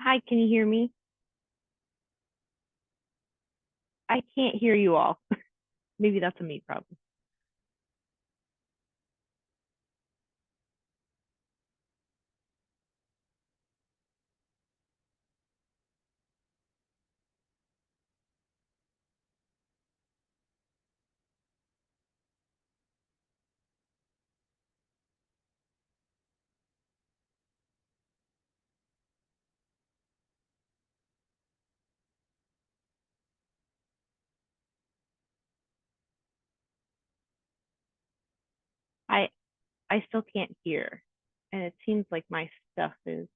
Hi, can you hear me? I can't hear you all. Maybe that's a me problem. I I still can't hear. And it seems like my stuff is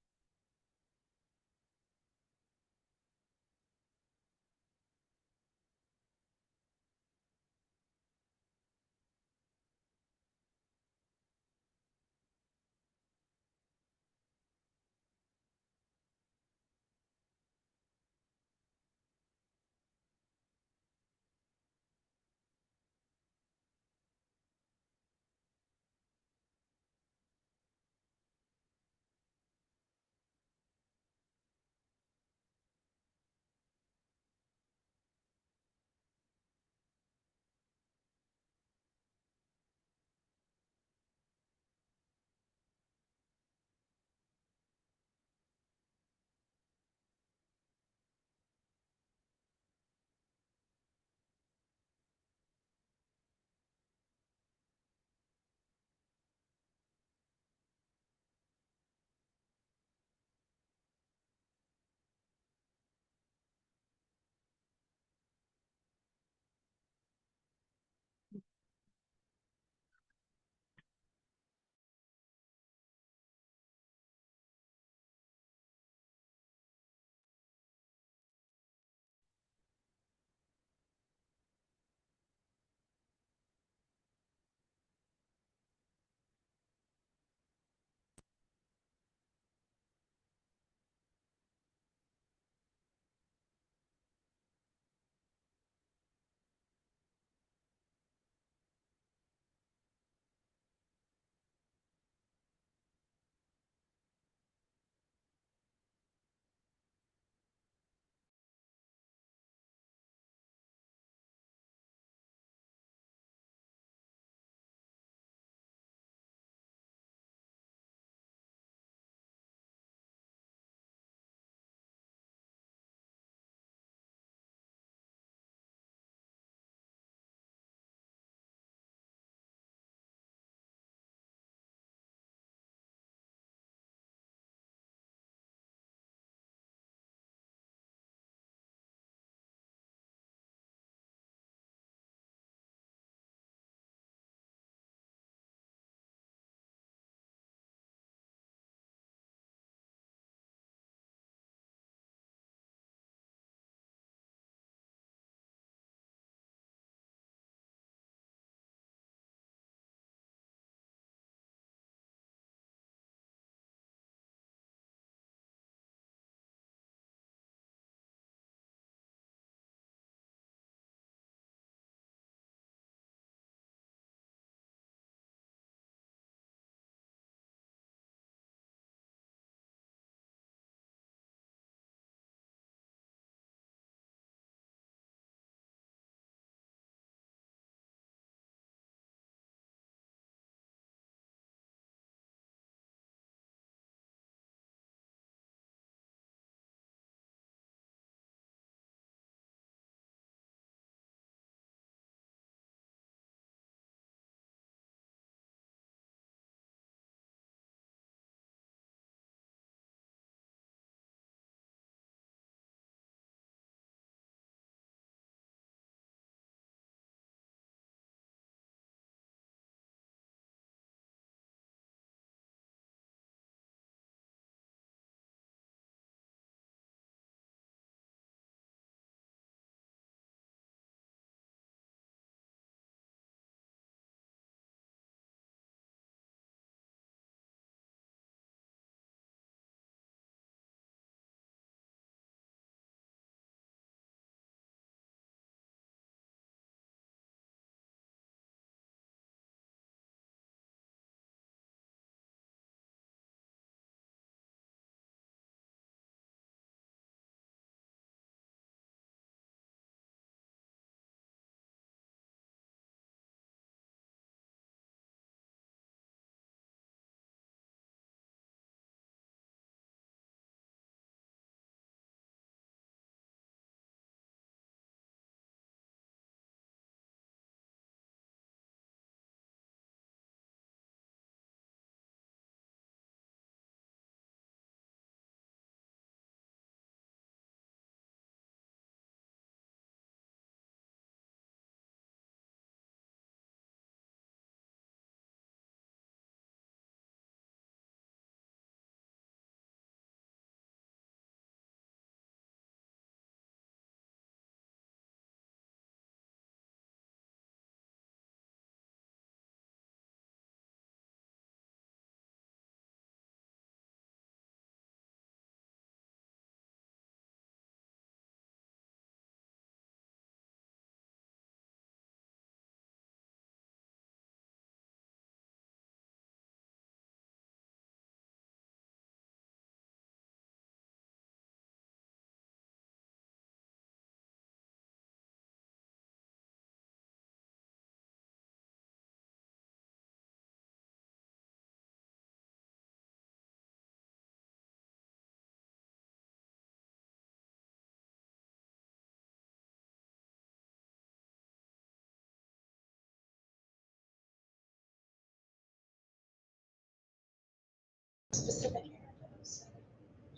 specific.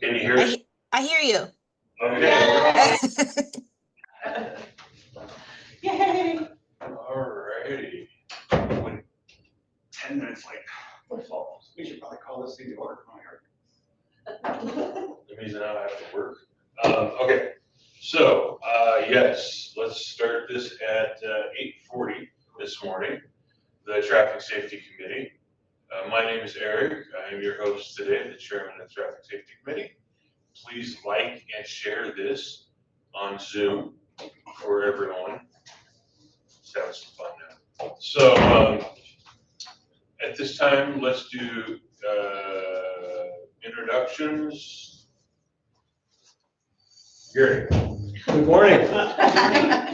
Can you hear us? I hear you. Okay. Yay! Alrighty. 10 minutes late. We should probably call this thing to order. That means that I have to work. Okay, so, yes, let's start this at 8:40 this morning, the Traffic Safety Committee. My name is Eric. I am your host today, the Chairman of the Traffic Safety Committee. Please like and share this on Zoom for everyone. Let's have some fun now. So, at this time, let's do introductions. Gary. Good morning.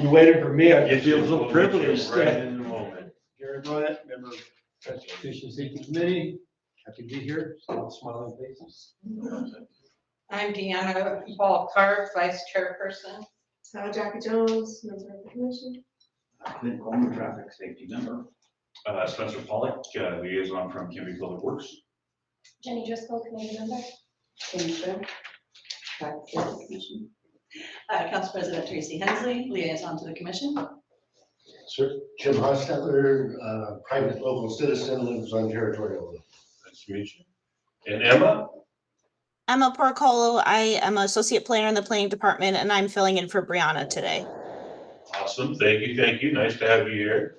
You waited for me. I Yes, feel we'll so get you privileged. right in a moment. Gary Bryant, member of Transportation Safety Committee. Happy to be here. Still smiling faces. I'm Deanna Ball-Carr, Vice Chairperson. Jackie Jones, member of the commission. Clint Coleman, traffic safety member. Spencer Pollock, liaison from Kimby Public Works. Jenny Driscoll, committee member. Council President Tracy Hensley, liaison to the commission. Sir, Jim Hostetler, private local citizen, lives on territorial. nice to meet you. And Emma? Emma Porcolo. I am an associate planner in the planning department, and I'm filling in for Brianna today. Awesome, thank you, thank you. Nice to have you here.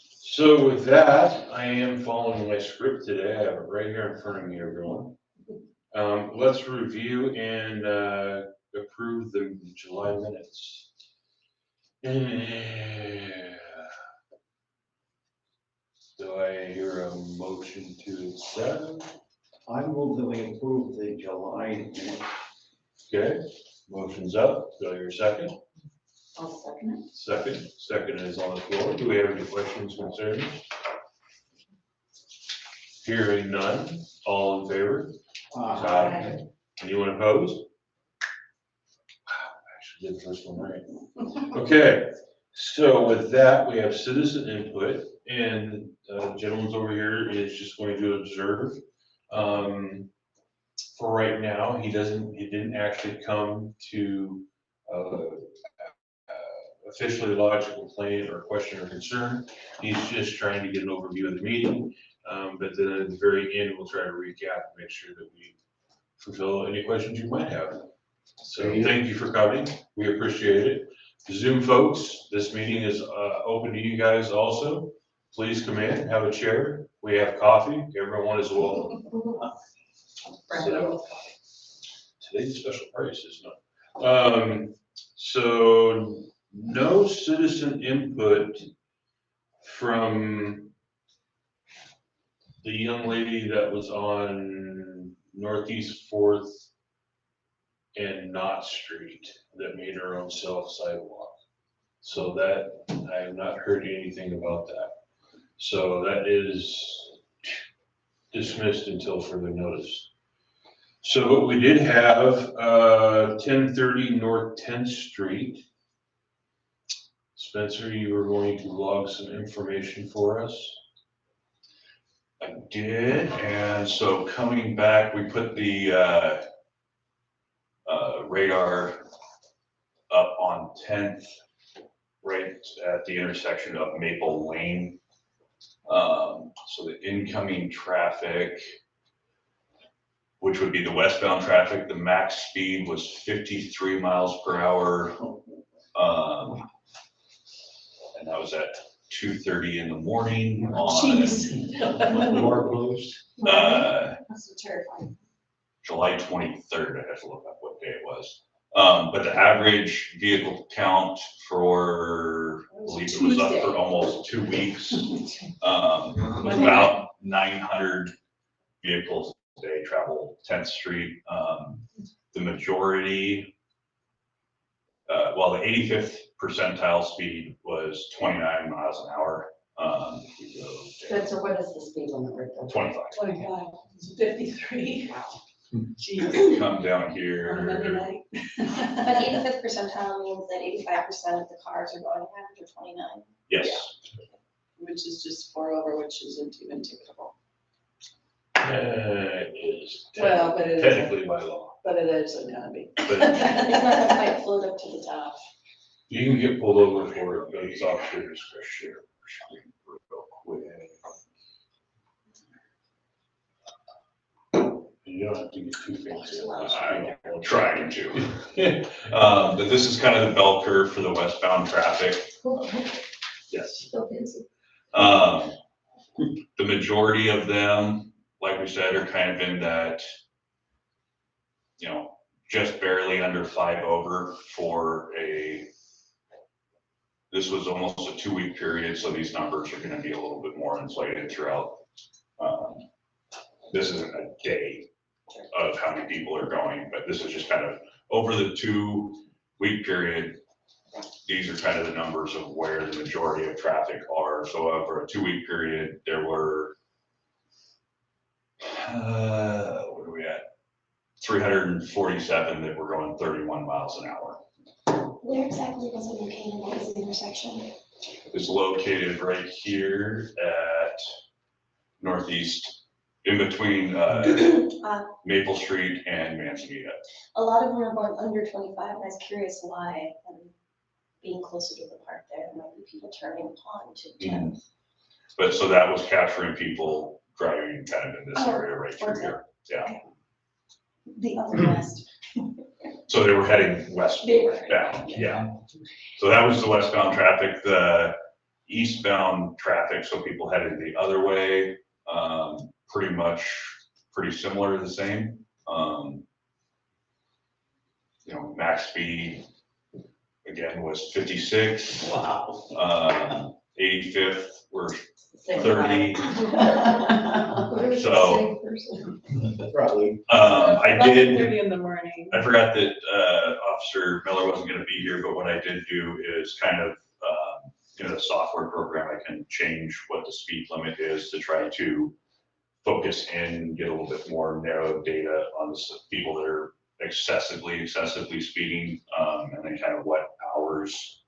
So with that, I am following my script today. I have it right here in front of me, everyone. Let's review and approve the July minutes. Do I hear a motion to accept? I move that we approve the July minutes. Okay, motion's up. Do I hear a second? I'll second it. Second is on the floor. Do we have any questions, concerns? Hearing none. All in favor? Aye. Anyone opposed? Wow, I actually did the first one right. Okay, so with that, we have citizen input, and the gentleman's over here is just going to observe. For right now, he didn't actually come to officially lodge a complaint or question or concern. He's just trying to get an overview of the meeting. But then at the very end, we'll try to recap and make sure that we fulfill any questions you might have. So thank you for coming. We appreciate it. Zoom folks, this meeting is open to you guys also. Please come in, have a chair. We have coffee. Everyone is welcome. So, today's special price is not. So no citizen input from the young lady that was on Northeast 4th and Knott Street that made her own self-sidewalk. So that, I have not heard anything about that. So that is dismissed until further notice. So what we did have, 1030 North 10th Street. Spencer, you were going to log some information for us. I did, and so coming back, we put the radar up on 10th, right at the intersection of Maple Lane. So the incoming traffic, which would be the westbound traffic, the max speed was 53 miles per hour. And that was at 2:30 in the morning on More closed. That's so terrifying. July 23rd. I have to look up what day it was. But the average vehicle count for, I believe it was up for almost 2 weeks. Was about 900 vehicles a day travel 10th Street. The majority, well, the 85th percentile speed was 29 miles an hour. Good, so what is the speed limit right there? 25. 25, it's 53. Jeez. Come down On a Monday here. night. But 85th percentile means that 85% of the cars are going after 29. Yes. Which is just 4 over, which isn't even ticketable. It is Well, but it is, technically by law, but it isn't gonna be. but It's not gonna quite float up to the top. you can get pulled over for it, but it's officer discretion. Real quick. You don't have to get too fancy. I'm trying to. But this is kind of the bell curve for the westbound traffic. Yes. So busy. The majority of them, like we said, are kind of in that, you know, just barely under 5 over for this was almost a 2-week period, so these numbers are gonna be a little bit more inflated throughout. This isn't a day of how many people are going, but this is just kind of over the 2-week period. These are kind of the numbers of where the majority of traffic are. So over a 2-week period, there were, what are we at? 347 that were going 31 miles an hour. Where exactly was it located? What was the intersection? It's located right here at Northeast, in between Maple Street and Manzanita. A lot of them are going under 25, and I was curious why, and being closer to the park there might be people turning on to. Mhm. But so that was capturing people driving kind of in this area right through towards here. Yeah. The other west. So they were heading westbound. They were. Yeah. So that was the westbound traffic. The eastbound traffic, so people headed the other way, pretty similar, the same. You know, max speed again was 56. Wow. 85th were 30. So, Probably. I did, 11:30 in the morning. I forgot that Officer Miller wasn't gonna be here, but what I did do is kind of, in a software program, I can change what the speed limit is to try to focus in, get a little bit more narrow data on the people that are excessively speeding, and then kind of what hours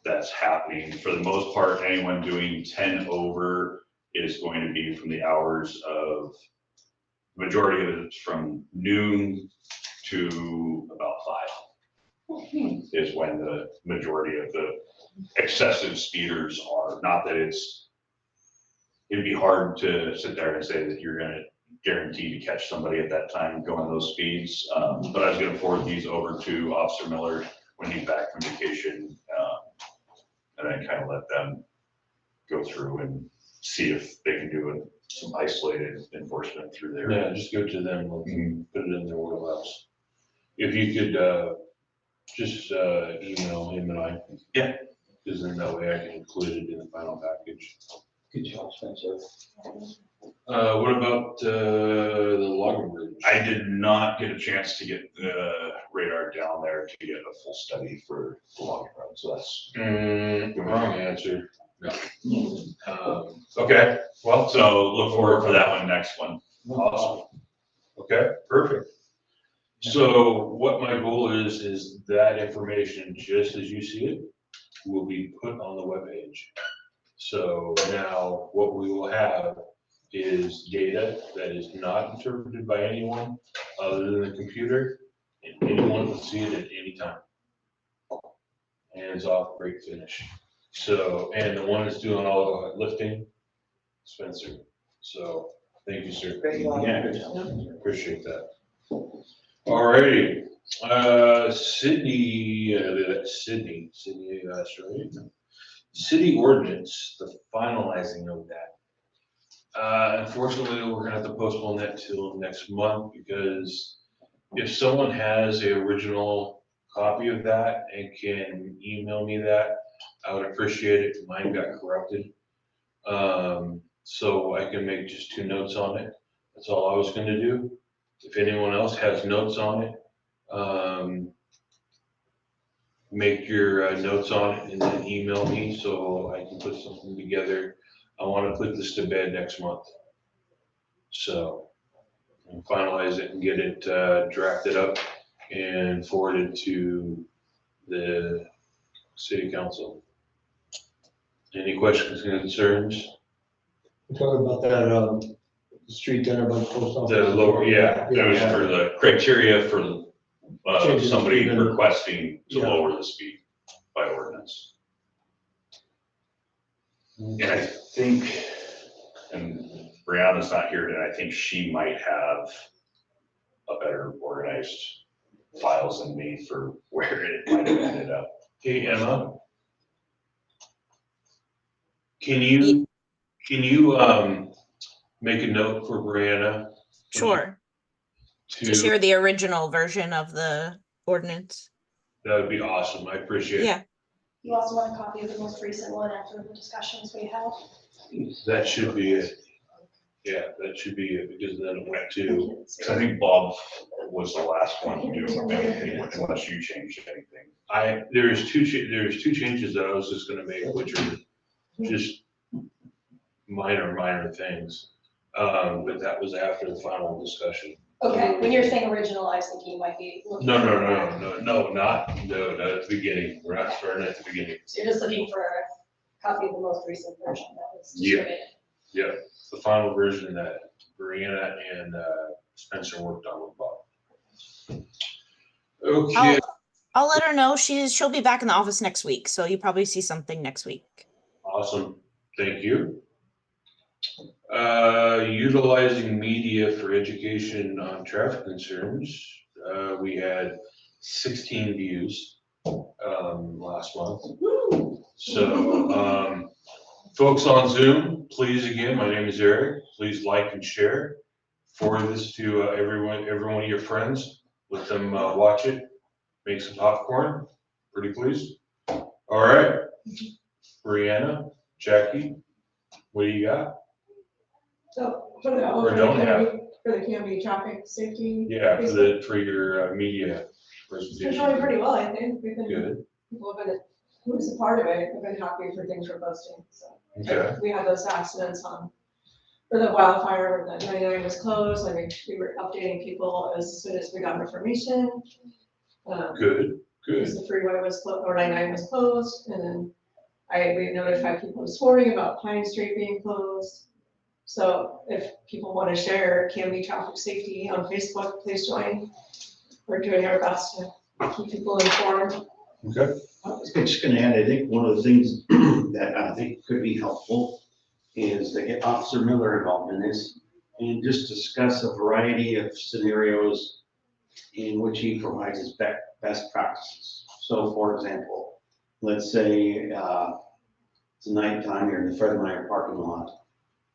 that's happening. For the most part, anyone doing 10 over is going to be from the hours of, majority of it's from noon to about 5 is when the majority of the excessive speeders are. Not that it'd be hard to sit there and say that you're gonna guarantee to catch somebody at that time going those speeds. But I was gonna forward these over to Officer Miller when he's back from vacation, and then kind of let them go through and see if they can do some isolated enforcement through there. Yeah, just go to them, and put it in their wheelhouse. If you could, just, email him and I. Yeah. Because then that way I can include it in the final package. Good job, Spencer. What about, the logging bridge? I did not get a chance to get the radar down there to get a full study for the logging road, so that's. Wrong answer. No. Okay, well, So look forward for that one, next one. awesome. Okay, perfect. So what my goal is that information, just as you see it, will be put on the webpage. So now what we will have is data that is not interpreted by anyone other than the computer, and anyone can see it at any time. Hands off, break, finish. So, and the one that's doing all the lifting, Spencer. So, thank you, sir. Yeah. Appreciate that. Alrighty, Sydney, that's right. City ordinance, the finalizing of that. Unfortunately, we're gonna have to postpone that till next month, because if someone has a original copy of that and can email me that, I would appreciate it. Mine got corrupted. So I can make just 2 notes on it. That's all I was gonna do. If anyone else has notes on it, make your notes on it and then email me so I can put something together. I wanna put this to bed next month. So, and finalize it and get it drafted up and forwarded to the city council. Any questions, concerns? We're talking about that, street there by the post office. The lower, yeah, That was for the criteria for, Changes somebody to the- requesting to Yeah. lower the speed by ordinance. And I think, and Brianna's not here, and I think she might have a better organized files than me for where it might have ended up. Hey, Emma. Can you, make a note for Brianna? Sure. To share the original version of the ordinance. That would be awesome. I appreciate it. Yeah. You also want a copy of the most recent one after the discussions we had? That should be it. Yeah, that should be it, because then it went to, I think Bob was the last one to do anything unless you changed anything. there's two changes that I was just gonna make, which are just minor things. But that was after the final discussion. Okay, when you're saying original, I was thinking you might be looking. No, for- not at the beginning. We're not starting at the beginning. So you're just looking for a copy of the most recent version that was Yeah. distributed? Yeah, the final version that Brianna and Spencer worked on with Bob. Okay, I'll let her know. She'll be back in the office next week, so you probably see something next week. awesome. Thank you. Utilizing media for education on traffic concerns. We had 16 views last month. So, folks on Zoom, please again, my name is Eric. Please like and share. Forward this to every one of your friends. Let them watch it. Make some popcorn. Pretty please. All right. Brianna, Jackie, what do you got? So for the, Or don't have? for the Canby traffic safety. Yeah, for your media It's presentation. going pretty well, I think. We've been, Good. people have been, who's a part of it, have been happy for things we're posting, so. Okay. We had those accidents on, for the wildfire, where the 99 was closed, I mean, we were updating people as soon as we got information. Good. Because the freeway was closed, or 99 was closed, and then we notified people this morning about Pine Street being closed. So if people want to share Canby traffic safety on Facebook, please join. We're doing our best to keep people informed. Okay. I was just gonna add, I think one of the things that I think could be helpful is to get Officer Miller involved in this and just discuss a variety of scenarios in which he provides his best practices. So for example, let's say it's nighttime, you're in the Fred Meyer parking lot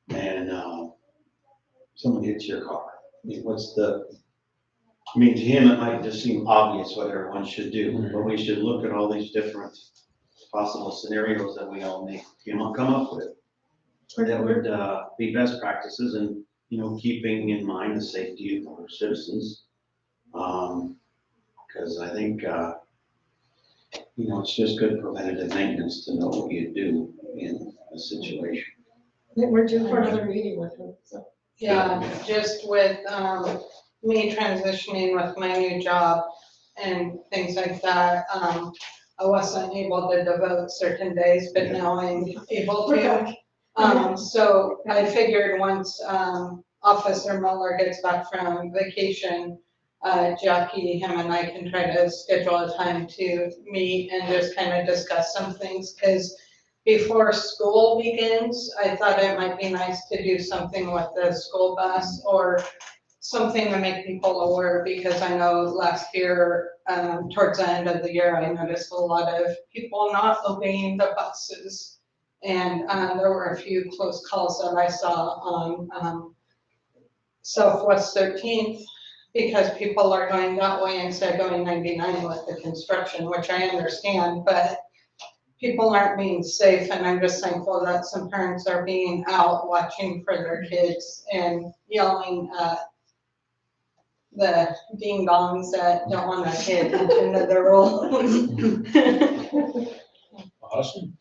and someone hits your car. I mean, to him, it might just seem obvious what everyone should do, but we should look at all these different possible scenarios that we all may come up with. That would be best practices and, keeping in mind the safety of our citizens. Because I think, it's just good preventative maintenance to know what you do in a situation. I think we're due for another meeting with him, so. Yeah, just with me transitioning with my new job and things like that, I wasn't able to devote certain days, but now I'm able to. So I figured once Officer Mueller gets back from vacation, Jackie, him and I can try to schedule a time to meet and just kind of discuss some things, because before school begins, I thought it might be nice to do something with the school bus or something to make people aware, because I know last year, towards the end of the year, I noticed a lot of people not obeying the buses. And there were a few close calls that I saw on Southwest 13th, because people are going that way instead of going 99 with the construction, which I understand, but people aren't being safe, and I'm just thankful that some parents are being out watching for their kids and yelling at the ding dongs that don't want to pay attention to their role. Awesome.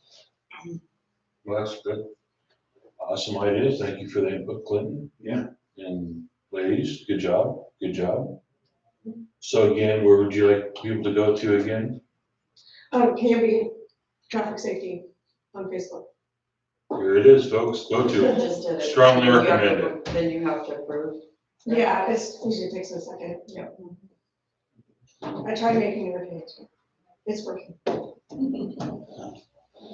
Well, that's good. Awesome ideas. Thank you for the input, Clinton. Yeah. And ladies, good job. Good job. So again, where would you like people to go to again? Canby traffic safety on Facebook. Here it is, folks, go to it. Just did it. Strongly You have to- recommend it. Then you have to approve. Yeah, it's usually takes a second, yeah. I tried making it okay, it's working.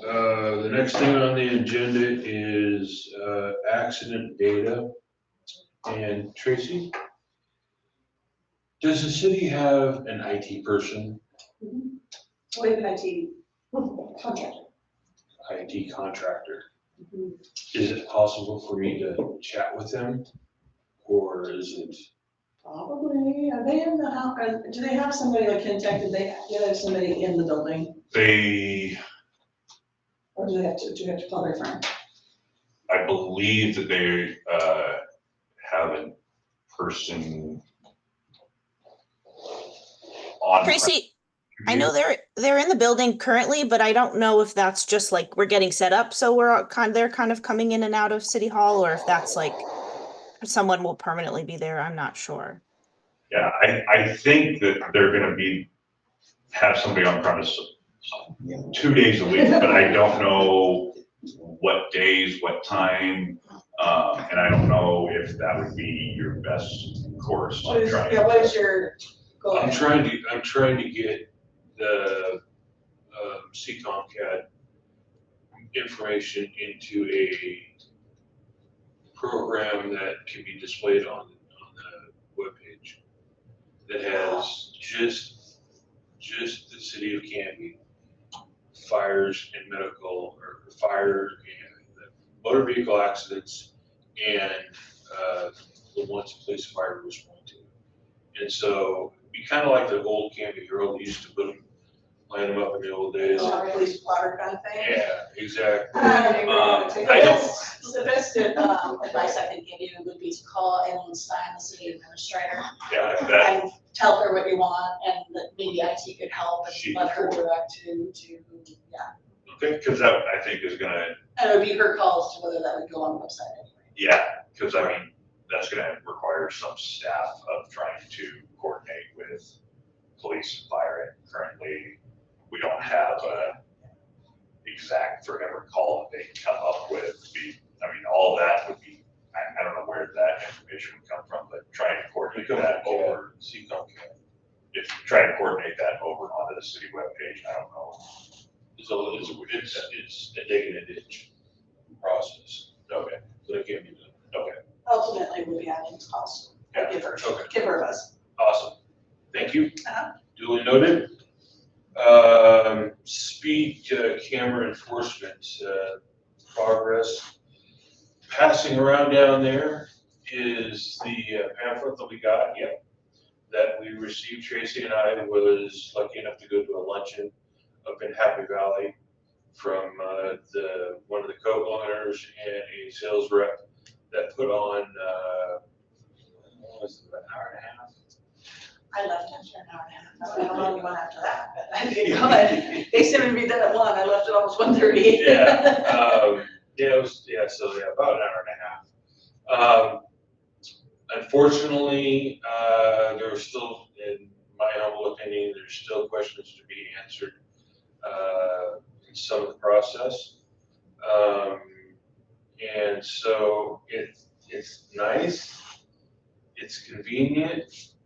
The next thing on the agenda is, accident data. And Tracy, does the city have an IT person, We have an IT contractor. IT contractor? Is it possible for me to chat with them? Or is it, Probably, are they in the house, do they have somebody like Kentech, do they have somebody in the building? They, Or do you have to call their friend? I believe that they, have a person on. Tracy, I know they're in the building currently, but I don't know if that's just like we're getting set up, so they're kind of coming in and out of City Hall, or if that's like someone will permanently be there. I'm not sure. Yeah, I think that they're gonna have somebody on premise 2 days a week, but I don't know what days, what time. And I don't know if that would be your best course to try. What is your goal? I'm trying to get the, CCOMCAD information into a program that can be displayed on the webpage that has just the city of Canby, fires and medical, or fire and motor vehicle accidents, and the ones police and fire respond to. And so we kind of like the old Canby Herald, we used to line them up in the old days. Police blotter kind of thing? Yeah, exactly. The best advice I could give you would be to call Ellen Stein, the city administrator, Yeah, that, and tell her what you want, and that maybe IT could help and let her direct to, yeah. okay, because that I think is gonna, And it would be her call as to whether that would go on the website anyway. yeah, because I mean, that's gonna require some staff of trying to coordinate with police and fire. And currently, we don't have a exact forever call that they can come up with. I mean, all that would be, I don't know where that information would come from, but trying to coordinate that over, CCOMCAD. if you try to coordinate that over onto the city webpage, I don't know. It's a dig and a ditch process. Okay, So it can't be done. okay. Ultimately, we'll be adding costs. Yeah, Give her okay. a buzz. Awesome. Thank you. Uh-huh. Duly noted. Speed camera enforcement progress. Passing around down there is the pamphlet that we got, that we received. Tracy and I was lucky enough to go to a luncheon up in Happy Valley from one of the co-owners and a sales rep that put on, what was it, an hour and a half? I left after an hour and a half. I don't know how long you went after that, but I didn't go ahead. They said it'd be done at 1. I left at almost 1:30. So about an hour and a half. Unfortunately, there are still, in my humble opinion, there's still questions to be answered in some of the process. And so it's nice, it's convenient,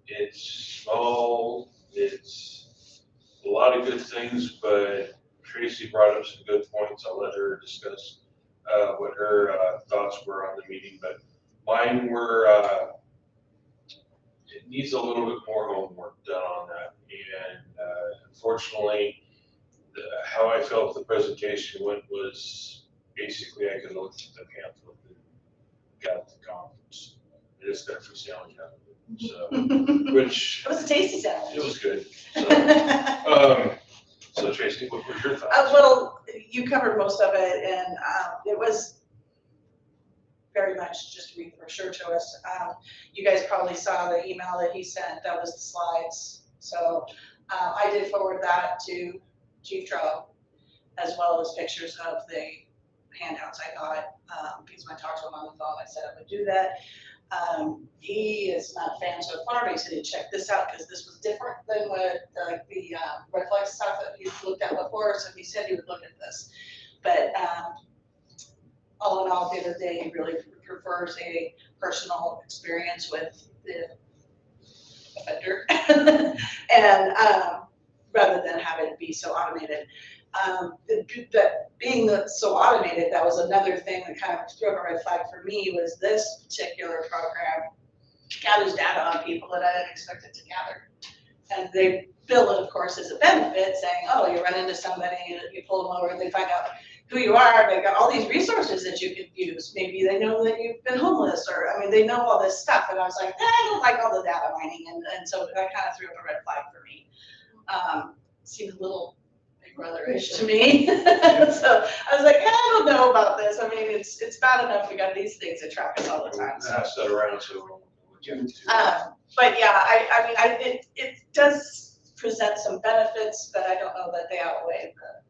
it's small, it's a lot of good things, but Tracy brought up some good points. I'll let her discuss what her thoughts were on the meeting, but mine were, it needs a little bit more homework done on that. And unfortunately, how I felt the presentation went was basically I could look at the pamphlet and got at the conference. I just got a free sandwich out of it, so, which. It was a tasty sandwich. It was good. So Tracy, what were your thoughts? Well, you covered most of it, and it was very much just to reassure to us. You guys probably saw the email that he sent. That was the slides. So I did forward that to Chief Trout, as well as pictures of the handouts I got, because when I talked to him on the phone, I said I would do that. He is not a fan so far, but he said he'd check this out because this was different than what the red flag stuff that he's looked at before. So he said he would look at this. But all in all, at the end of the day, he really prefers a personal experience with the offender. And, rather than have it be so automated. That being so automated, that was another thing that kind of threw up a red flag for me, was this particular program gathers data on people that I didn't expect it to gather. And they bill it, of course, as a benefit, saying, oh, you run into somebody, you pull them over, they find out who you are, they've got all these resources that you could use. Maybe they know that you've been homeless, or, I mean, they know all this stuff. And I was like, I don't like all the data mining. And so that kind of threw up a red flag for me. Seemed a little Big Brother-ish to me. So I was like, I don't know about this. I mean, it's bad enough we got these things that track us all the time. So. Pass that around so we'll get into. But yeah, I mean, it does present some benefits, but I don't know that they outweigh the.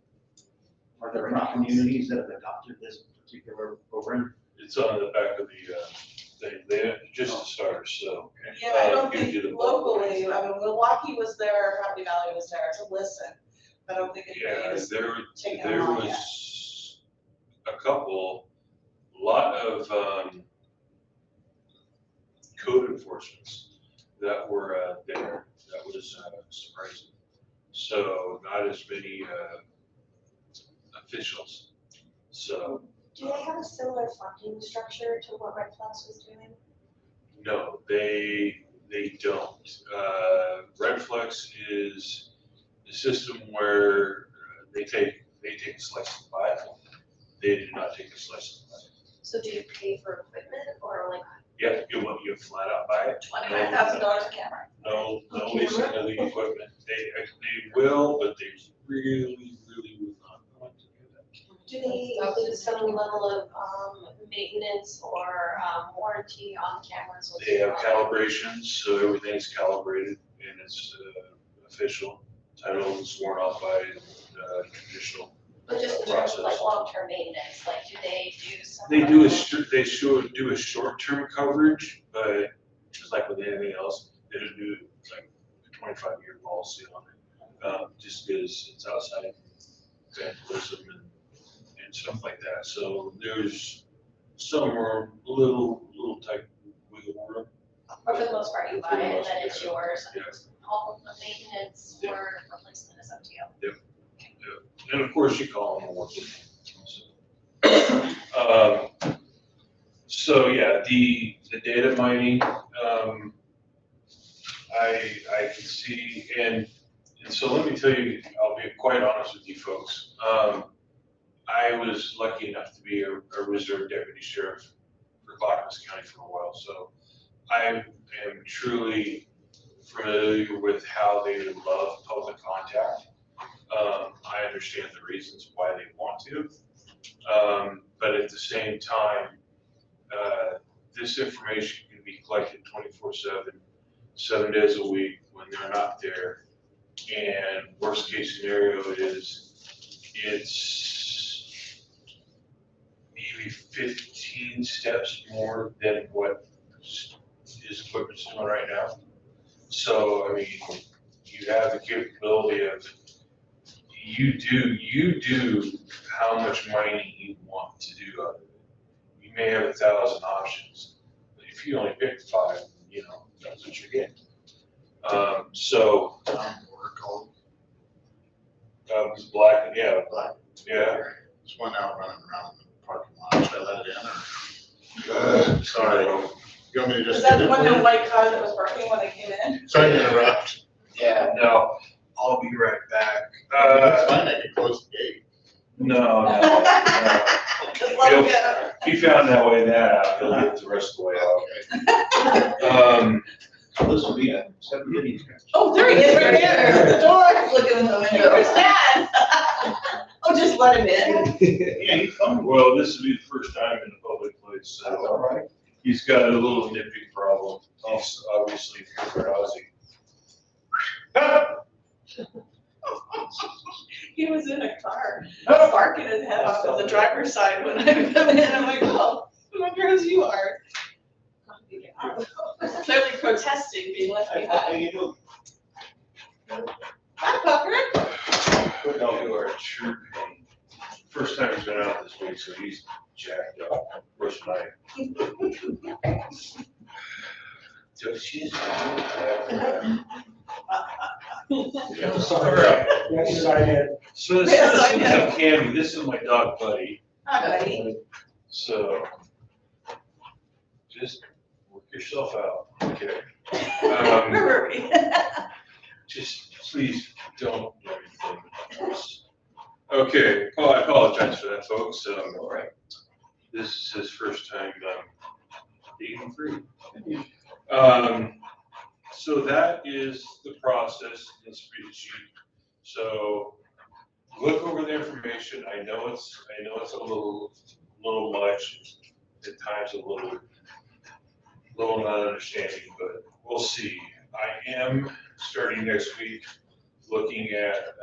Are there any communities that have adopted this particular program? It's on the back of the thing, they, just to start, so. Yeah, I don't gives think you the locally, I mean, Milwaukee was there, Happy Valley was there to listen. I don't think Yeah, anybody is there taking there them on yet. was a lot of code enforcements that were there. That was surprising. So not as many officials. So Do they have a similar funding structure to what Red Flex was doing? no, they don't. Redflex is a system where they take a slice of the pie. They do not take a slice of the pie. So do you pay for equipment or like? Yeah, you flat out buy it. $25,000 a camera. No leasing of the equipment. They will, but they really will not want to do that. Do they include some level of maintenance or warranty on cameras? They have calibrations, so everything's calibrated and it's official, titled and sworn off by traditional But just in terms of like process. long-term maintenance, like do they do some? They do level do a short-term coverage, but just like with anything else, they don't do like a 25-year policy on it, just because it's outside vandalism and stuff like that. So there's some are a little tight wiggle room. Or for the most part, you buy For the it and most- then it's yeah. yours, Yeah. and all of the maintenance Yeah. or replacement is up to you. And of course, you call them and work with them. So yeah, the data mining, I can see, and so let me tell you, I'll be quite honest with you folks. I was lucky enough to be a reserve deputy sheriff for Clackamas County for a while, so I am truly familiar with how they love public contact. I understand the reasons why they want to, but at the same time, this information can be collected 24/7, 7 days a week when they're not there. And worst case scenario is it's maybe 15 steps more than what his equipment's doing right now. So, I mean, you have the capability of, you do how much mining you want to do out of it. You may have 1,000 options, but if you only pick 5, that's what you get. So, it's black, yeah, yeah. There's one out running around in the parking lot. Should I let it in or? Sorry. You want me to just? Is that the one that white car that was working when they came in? Sorry to interrupt. Yeah, no, I'll be right back. That's fine, I can close the gate. No. Just let them go. He found that way out, he'll get the rest of the way out. This will be a 7 minutes. Oh, there he is, right there, at the door, looking in the window. Where's Dad? Oh, just let him in. Yeah, he's coming. Well, this will be the first time in a public place, That's so all right. he's got a little nitpick problem. He's obviously drowsy. He was in a car, barking his head off on the driver's side when I come in. I'm like, oh, I wonder who you are. Clearly protesting being left How behind. you doing? Hi, Pucker. You are a true pain. First time he's been out this week, so he's jacked up. Worse than I. So she's. Yeah, sorry. Yes, I did. So the Yes, I citizens of Canby, this is my dog Buddy, Hi, buddy. so just work yourself out, okay? Where were we? Just please don't do anything. Okay, well, I apologize for that, folks. All right. This is his first time being free. So that is the process in spreadsheet. So look over the information. I know it's a little much, at times a little not understanding, but we'll see. I am starting next week looking at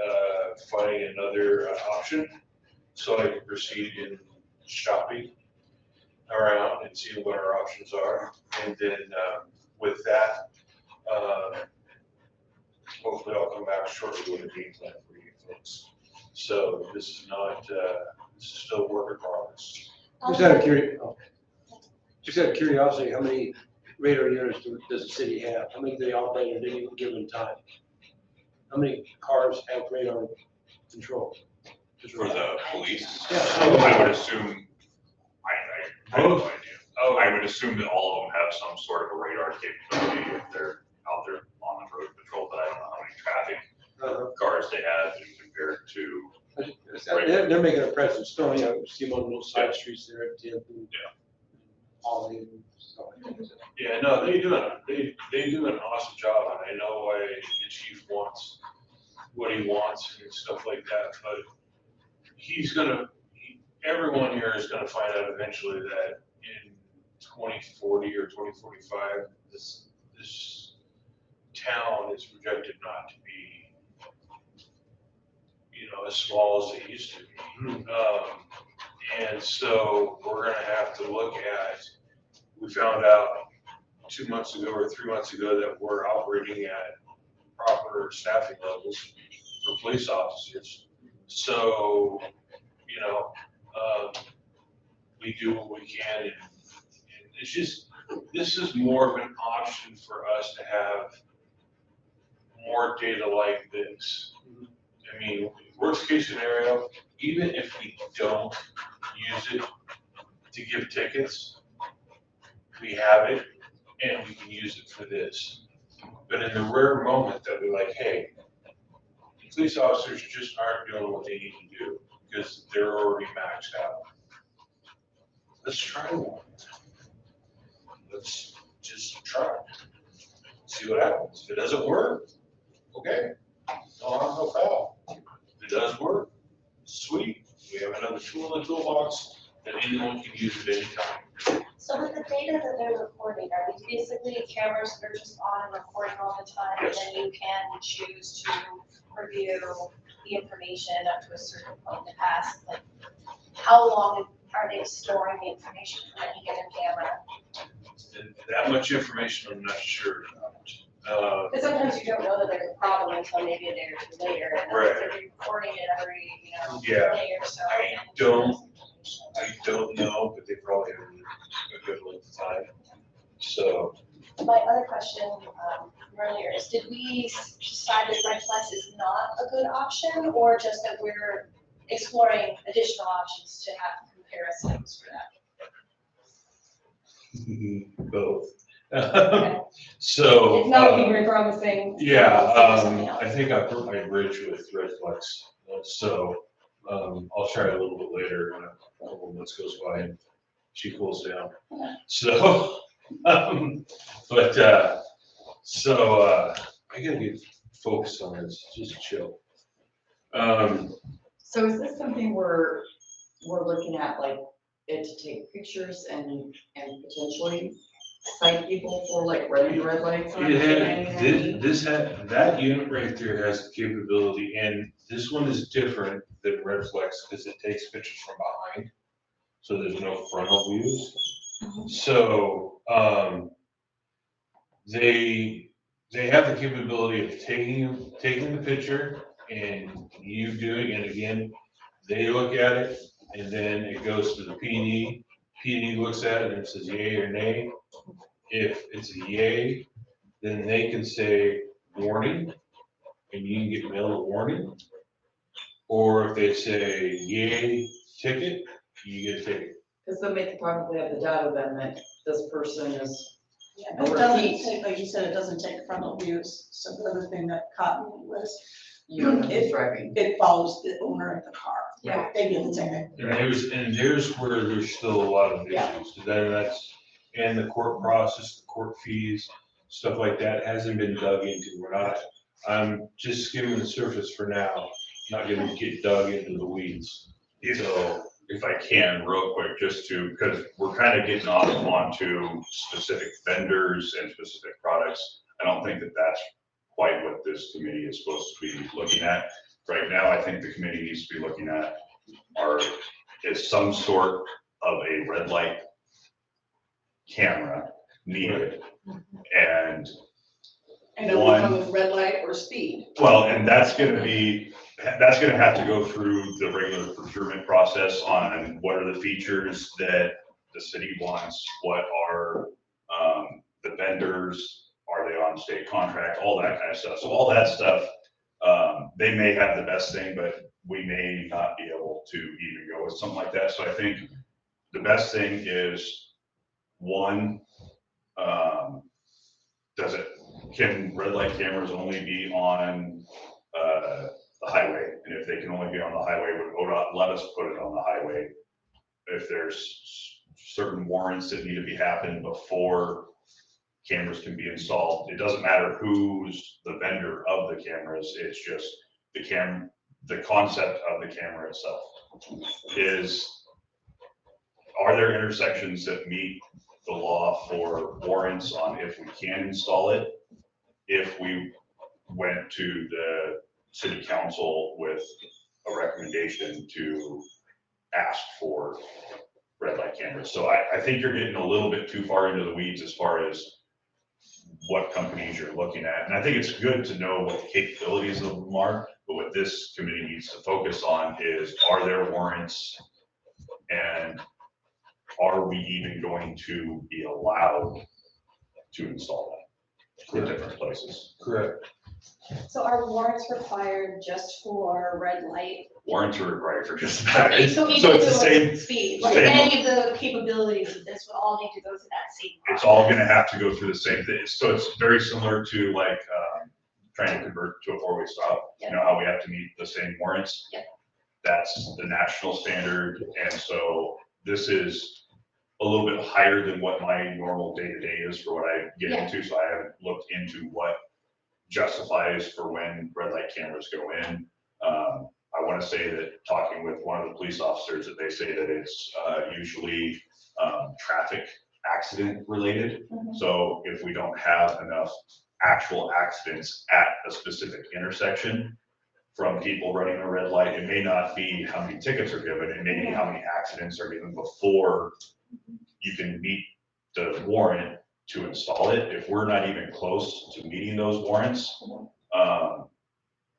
finding another option so I can proceed in shopping around and seeing what our options are. And then with that, hopefully I'll come back shortly with a game plan for you folks. So this is not, this is still a work in progress. Just out of curiosity, how many radar units does the city have? How many do they operate at any given time? How many cars have radar control? For the police, Yeah. I would assume, I have no idea. I would assume that all of them have some sort of a radar capability if they're out there on the road patrol, but I don't know how many traffic cars they have compared to. They're making a presence, throwing, you know, see them on those side streets there at 10th and Holly and stuff like that. Yeah, no, they do an awesome job, and I know why the chief wants what he wants and stuff like that, but everyone here is gonna find out eventually that in 2040 or 2045, this town is projected not to be, as small as it used to be. And so we're gonna have to look at, we found out 2 months ago or 3 months ago that we're operating at proper staffing levels for police officers. So, we do what we can, and it's just, this is more of an option for us to have more data like this. I mean, worst case scenario, even if we don't use it to give tickets, we have it and we can use it for this. But in the rare moment that we're like, hey, police officers just aren't doing what they need to do because they're already maxed out. Let's try one. Let's just try. See what happens. If it doesn't work, okay. No harm, no foul. If it does work, sweet. We have another tool in the toolbox that anyone can use at any time. So with the data that they're recording, are these basically cameras that are just on and recording all the time? Yes. And then you can choose to review the information up to a certain point and ask, like, how long are they storing the information from any given camera? And that much information, I'm not sure about. Because sometimes you don't know that there's a problem until maybe a day or two later, and Right. they're recording it every, Yeah. day or so. I don't know, but they probably have a good length of time. So, My other question earlier is, did we decide that Red Flex is not a good option, or just that we're exploring additional options to have comparisons for that? both. Okay. So. It's not looking very promising. Yeah, Something else. I think I put my bridge with Redflex, so, I'll try it a little bit later, when a couple of months goes by and she cools down. So, I gotta get focused on this, just chill. So is this something we're looking at, like, it to take pictures and potentially cite people for like running red lights? on That unit right there has the capability, and this one is different than Redflex because it takes pictures from behind. So there's no frontal views. So, they have the capability of taking the picture and you doing, and again, They look at it, and then it goes to the P&E. P&E looks at it and it says yay or nay. If it's a yay, then they can say warning, and you can get mailed a warning. Or if they say yay, ticket, you get a ticket. Because then they could probably have the data then that this person is, Yeah, but it Or doesn't repeat. take, like you said, it doesn't take frontal views, so the other thing that caught me was, you know, who's driving. it follows the owner of the car. Yeah. They get the ticket. And there's where there's still a lot of Yeah. issues, 'cause then and the court process, the court fees, stuff like that hasn't been dug into. I'm just skimming the surface for now, not gonna get dug into the weeds. So, If I can, real quick, just to, because we're kind of getting off onto specific vendors and specific products. I don't think that that's quite what this committee is supposed to be looking at. Right now, I think the committee needs to be looking at is some sort of a red light camera needed. And And it'll come with red light or speed. well, and that's gonna have to go through the regular procurement process on what are the features that the city wants, what are, the vendors, are they on state contract, all that kind of stuff. So all that stuff, they may have the best thing, but we may not be able to even go with something like that. So I think the best thing is, one, can red light cameras only be on, the highway? And if they can only be on the highway, would ODOT let us put it on the highway? If there's certain warrants that need to be happened before cameras can be installed, it doesn't matter who's the vendor of the cameras, it's just the concept of the camera itself are there intersections that meet the law for warrants on if we can install it? If we went to the city council with a recommendation to ask for red light cameras. So I think you're getting a little bit too far into the weeds as far as what companies you're looking at. And I think it's good to know what the capabilities of them are, but what this committee needs to focus on is, are there warrants? And are we even going to be allowed to install them in different places? correct. So are warrants required just for red light? Warrants are required for just about Okay, it. so So even it's the if it same, was speed, like same- any of the capabilities of this would all need to go through that same process? it's all gonna have to go through the same thing. So it's very similar to like, trying to convert to a four-way stop. You know how we have to meet the same warrants? Yep. That's the national standard, and so this is a little bit higher than what my normal day-to-day is for what I get Yeah. into, so I haven't looked into what justifies for when red light cameras go in. I wanna say that talking with one of the police officers, that they say that it's usually traffic accident related. Mhm. So if we don't have enough actual accidents at a specific intersection from people running a red light, it may not be how many tickets are given, it may be how many accidents are given before you can meet the warrant to install it. If we're not even close to meeting those warrants,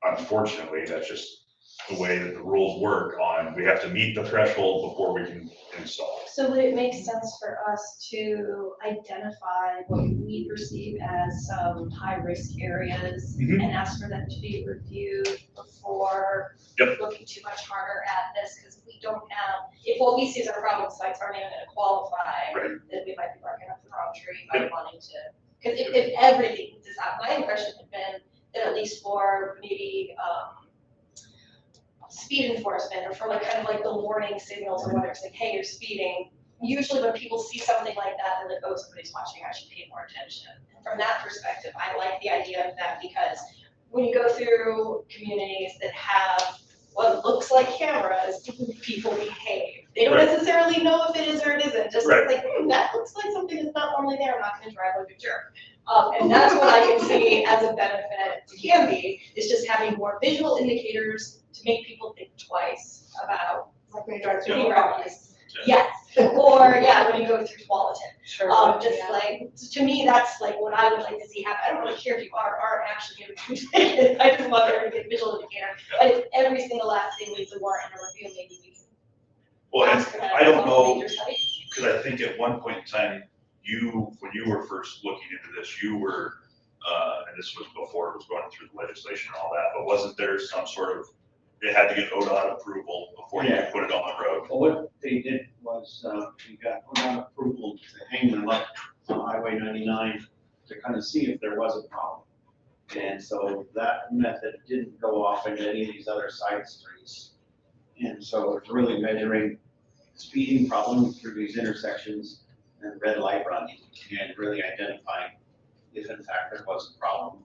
unfortunately, that's just the way that the rules work we have to meet the threshold before we can install. So would it make sense for us to identify what we perceive as some high-risk areas Mhm. and ask for them to be reviewed before Yep. looking too much harder at this? Because we don't have, if what we see as our problem sites aren't even gonna qualify, Right. then we might be barking up the wrong tree by wanting to. Because if everything does not, my impression had been that at least for maybe, speed enforcement, or for like kind of like the warning signals, or whether it's like, hey, you're speeding. Usually when people see something like that, they're like, oh, somebody's watching, I should pay more attention. And from that perspective, I like the idea of that, because when you go through communities that have what looks like cameras, people behave. They don't Right. necessarily know if it is or it isn't, just Right. like, that looks like something that's not normally there, I'm not gonna drive like a jerk. And that's what I can see as a benefit to Canby, is just having more visual indicators to make people think twice about Like when you drive through speeding the properties. Yes, Or, yeah, when you go through Tualatin. Sure. Just yeah. like, to me, that's like what I would like to see happen. I don't really care if you are or aren't actually giving food tickets. I just want there to be a visual indicator. But if every single last thing needs a warrant and a review, maybe we can. Well, and ask for that I don't on know, major sites. because I think at one point in time, when you were first looking into this, you were, and this was before it was going through the legislation and all that, but wasn't there some sort of, it had to get ODOT approval before you could put it on the road? Well, what they did was, you got ODOT approval to hang them up on Highway 99 to kind of see if there was a problem. And so that method didn't go off into any of these other side streets. And so it's really measuring speeding problems through these intersections and red light running and really identifying if in fact there was a problem.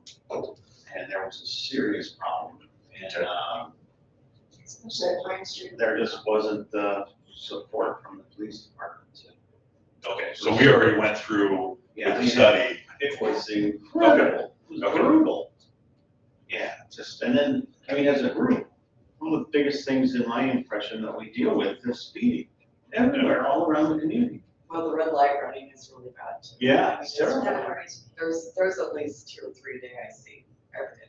And there was a serious problem. And Especially at Pine Street. there just wasn't the support from the police department. Okay, so we already went through Yeah, with the study. it was incredible. It was brutal. Yeah, just, and then, I mean, as a group, one of the biggest things in my impression that we deal with is speeding everywhere, all around the community. Well, the red light running is really bad too. Yeah, it's terrible. There's at least 2 or 3 a day I see every day.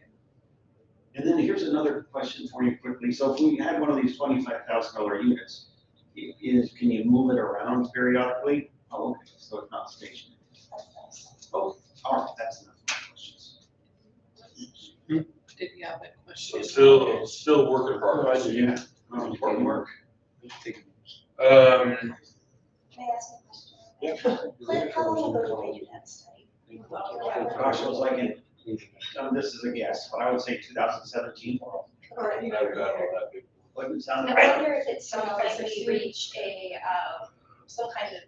And then here's another question for you quickly. So if we had one of these $25,000 units, can you move it around periodically? Oh, okay, so it's not stationary. Oh, all right, that's enough of my questions. Did you have a question? Still work in progress. Yeah, important work. May I ask a question? Yeah. Clint, how long ago did you do that study? Gosh, it was like in, this is a guess, but I would say 2017. Or, you know, I've got all that big. Wouldn't sound I right. wonder if it's something like we reach some kind of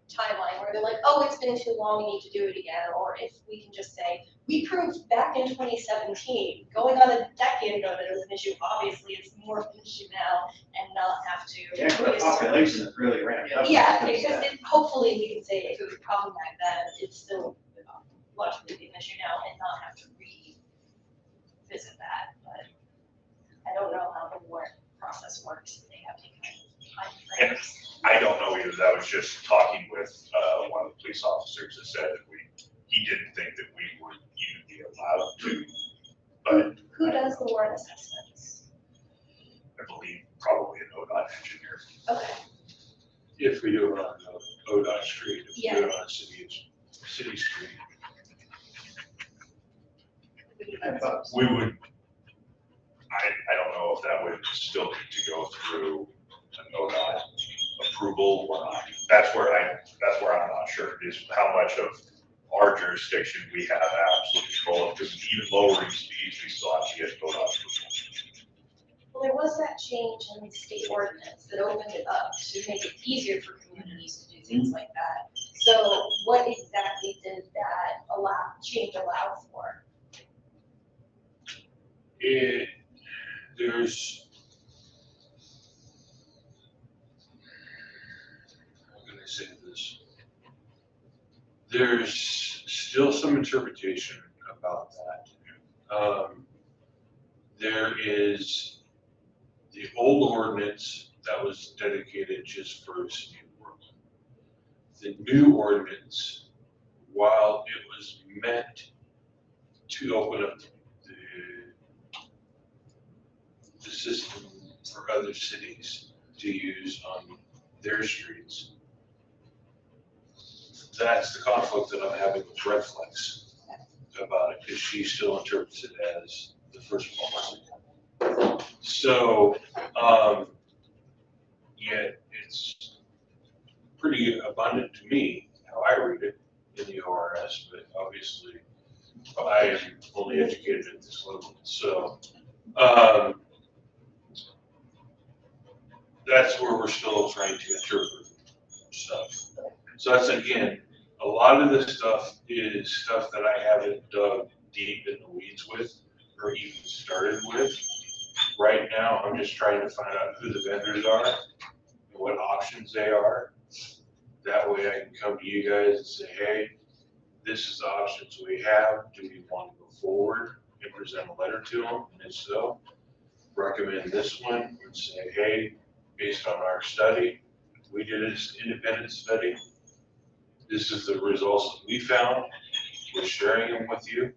timeline where they're like, oh, it's been too long, we need to do it again, or if we can just say, we proved back in 2017, going on a decade ago that it was an issue, obviously it's more of an issue now, and not have to. Yeah, but the population is really ramped up. Yeah, because hopefully we can say if it was a problem back then, it's still logically an issue now and not have to revisit that, but I don't know how the warrant process works, they have any kind of time frames. I don't know either. That was just talking with one of the police officers that said that he didn't think that we would even be allowed to, but Who does the warrant assessments? I believe probably an ODOT engineer. Okay, If we do it on ODOT Street, if we do it Yeah. on City Street. We would, I don't know if that would still need to go through an ODOT approval or not. That's where I'm not sure, is how much of our jurisdiction we have absolute control of, because even lowering speeds, we still have to get ODOT approval. well, there was that change in the state ordinance that opened it up to make it easier for communities to do things like that. So what exactly did that change allow for? There's, how can I say this? There's still some interpretation about that. There is the old ordinance that was dedicated just for City of Portland. The new ordinance, while it was meant to open up the system for other cities to use on their streets, that's the conflict that I'm having with Redflex about it, because she still interprets it as the first policy. So, yet it's pretty abundant to me how I read it in the ORS, but obviously I am only educated at this level. So, that's where we're still trying to interpret stuff. So that's, again, a lot of this stuff is stuff that I haven't dug deep in the weeds with or even started with. Right now, I'm just trying to find out who the vendors are and what options they are. That way I can come to you guys and say, hey, this is the options we have. Do we want to go forward and present a letter to them? And if so, recommend this one and say, hey, based on our study, We did an independent study. This is the results that we found. We're sharing them with you.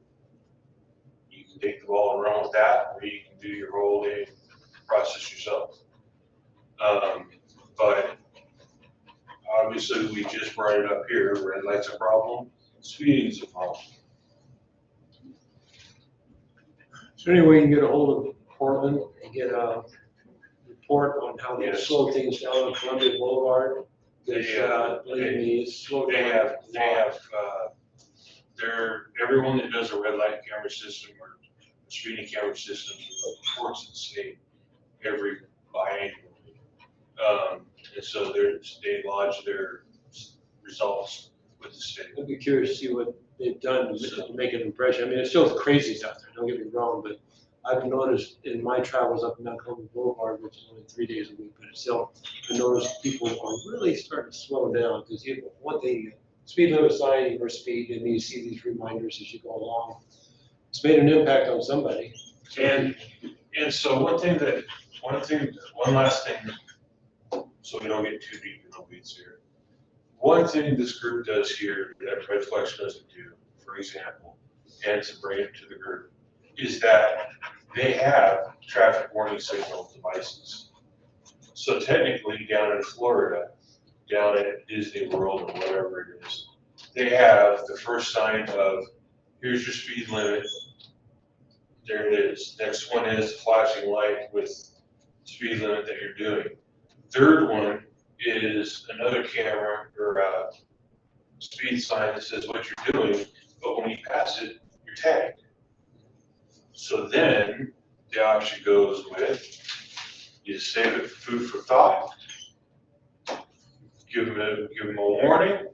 You can take the ball and run with that, or you can do your whole day process yourself. But obviously, we just brought it up here. Red light's a problem. Speeding is a problem. Is there any way you can get a hold of Portland and get a report on how they Yes. slow things down on Columbia Boulevard? Because, believe me, it's slowed They down. have, everyone that does a red light camera system or speeding camera system reports to the state every biannually. And so they lodge their results with the state. I'd be curious to see what they've done to make an impression. I mean, it's still crazies out there, don't get me wrong, but I've noticed in my travels up and down Columbia Boulevard, which is only 3 days a week, but it's still, I noticed people are really starting to slow down, because one thing, speed limit sign or speed, and you see these reminders as you go along. It's made an impact on somebody. And so one last thing, so we don't get too deep in the weeds here. One thing this group does here that Red Flex doesn't do, for example, and to bring it to the group, is that they have traffic warning signal devices. So technically down in Florida, down at Disney World or whatever it is, they have the first sign of, here's your speed limit. There it is. Next one is flashing light with speed limit that you're doing. Third one is another camera or a speed sign that says what you're doing, but when you pass it, you're tagged. So then the option goes with, you save it for food for thought, give them a warning,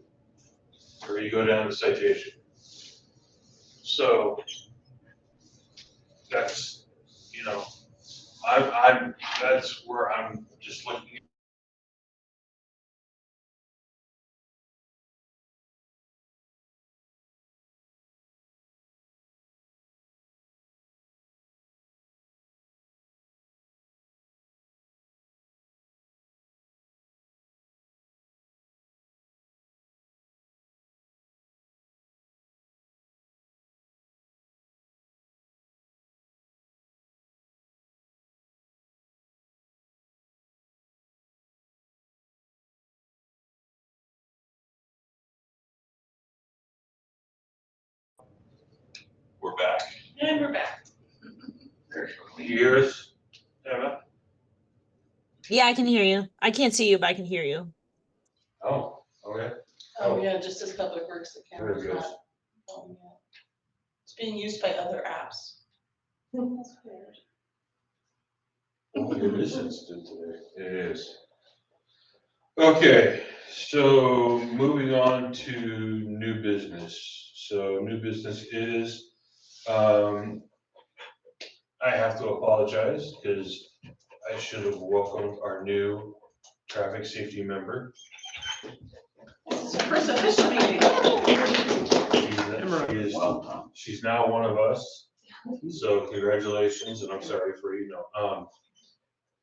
or you go down to citation. So that's, that's where I'm just looking. We're back. And we're back. Years, Emma? Yeah, I can hear you. I can't see you, but I can hear you. Oh, okay. Oh, yeah, just as Public Works, the Very camera's good. not on yet. It's being used by other apps. That's weird. It is instant today. It is. Okay, so moving on to new business. So new business is, I have to apologize because I should have welcomed our new traffic safety member. This is her first official meeting. She's now one of us. So congratulations, and I'm sorry for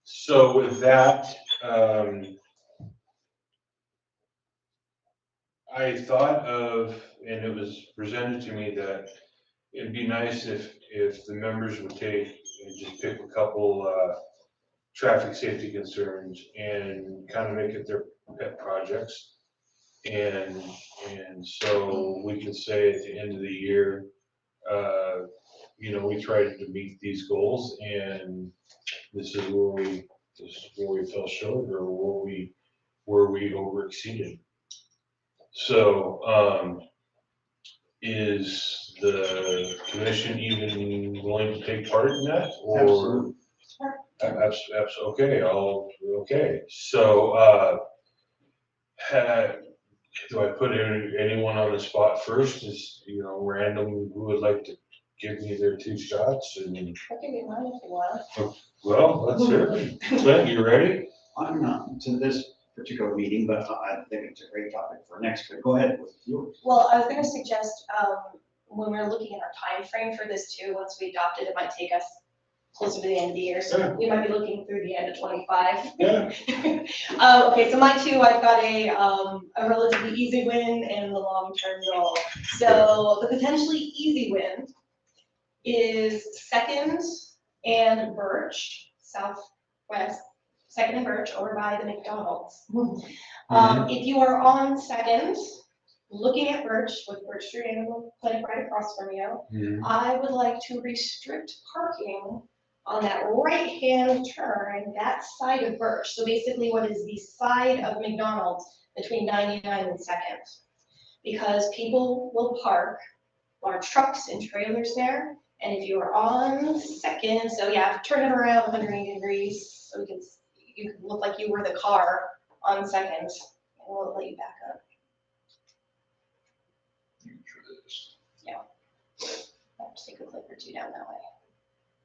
so with that, I thought of, and it was presented to me that it'd be nice if the members would take and just pick a couple traffic safety concerns and kind of make it their pet projects. And so we can say at the end of the year, we tried to meet these goals, and this is where we fell short, or where we over exceeded. So, is the commission even willing to take part in that, or? Okay, okay. So, do I put anyone on the spot first? Is, random, who would like to give me their 2 shots? And I'll give you mine if you want. well, let's hear it. Clint, you ready? I'm not to this particular meeting, but I think it's a great topic for next, but go ahead with yours. Well, I was gonna suggest, when we're looking at our time frame for this too, once we adopt it, it might take us closer to the end of the year, Sure. so we might be looking through the end of 25. Yeah. Okay, so my two, I've got a relatively easy win and the long-term goal. So the potentially easy win is Second and Birch, southwest, Second and Birch over by the McDonald's. If you are on Second, looking at Birch with Birch Street Animal Clinic right across from you, I would like to restrict parking on that right-hand turn, that side of Birch. So basically what is the side of McDonald's between 99 and Second. Because people will park large trucks and trailers there. And if you are on Second, so yeah, turn it around 180 degrees, so you can look like you were the car on Second, and we'll let you back up. I'll just take a click or two down that way.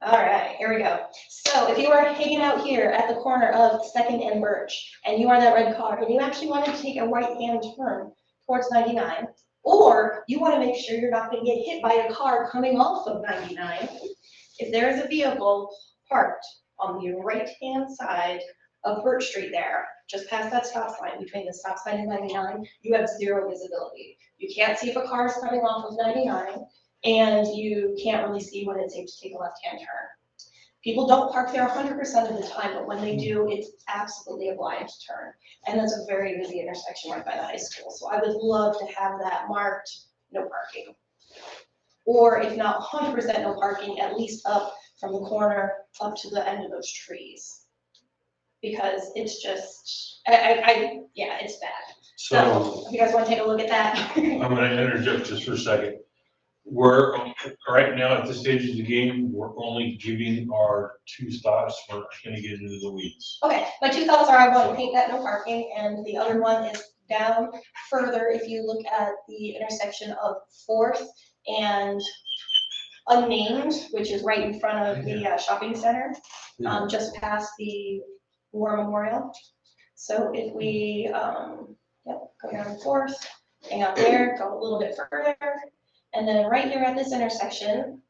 All right, here we go. So if you are hanging out here at the corner of Second and Birch, and you are that red car, and you actually wanted to take a right-hand turn towards 99, or you want to make sure you're not going to get hit by a car coming off of 99, if there is a vehicle parked on the right-hand side of Birch Street there, just past that stop sign, between the stop sign and 99, you have zero visibility. You can't see if a car is coming off of 99, and you can't really see when it's safe to take a left-hand turn. People don't park there 100% of the time, but when they do, it's absolutely a blind turn. And that's a very busy intersection right by the high school. So I would love to have that marked, no parking. Or if not 100% no parking, at least up from the corner up to the end of those trees. Because it's just, yeah, it's bad. So if you guys want to take a look at that. I'm gonna interject just for a second. We're, right now at this stage of the game, we're only giving our two thoughts. We're not gonna get into the weeds. Okay, my two thoughts are I want to paint that no parking, and the other one is down further. If you look at the intersection of 4th and Unnamed, which is right in front of the shopping center, just past the War Memorial. So if we, go down 4th, hang out there, go a little bit further, and then right here at this intersection,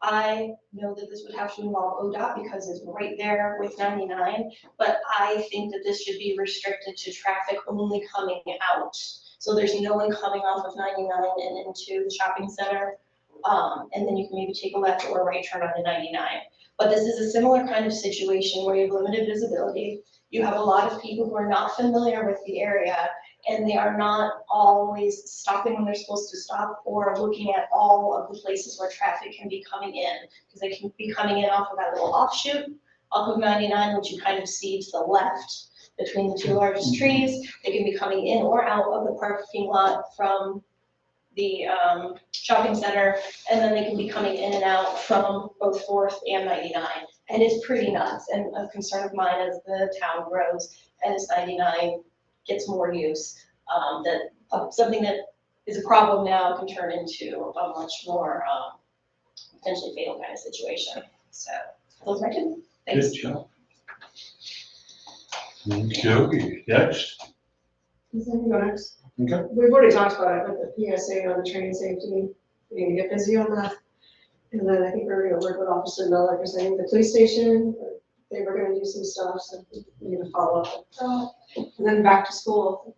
I know that this would have to involve ODOT because it's right there with 99, but I think that this should be restricted to traffic only coming out. So there's no one coming off of 99 and into the shopping center. And then you can maybe take a left or a right turn onto 99. But this is a similar kind of situation where you have limited visibility. You have a lot of people who are not familiar with the area, and they are not always stopping when they're supposed to stop or looking at all of the places where traffic can be coming in, because they can be coming in off of that little offshoot off of 99, which you kind of see to the left between the two largest trees. They can be coming in or out of the parking lot from the shopping center, and then they can be coming in and out from both 4th and 99. And it's pretty nuts, and a concern of mine as the town grows and as 99 gets more use, that something that is a problem now can turn into a much more potentially fatal kind of situation. So those are my two. Thanks. Good job. Okay, next. Does anyone go next? Okay. We've already talked about it with the PSA on the train safety. We need to get busy on that. And then I think we're gonna work with Officer Miller, because I think the police station, they were gonna do some stuff, so we need to follow up with that. And then back to school.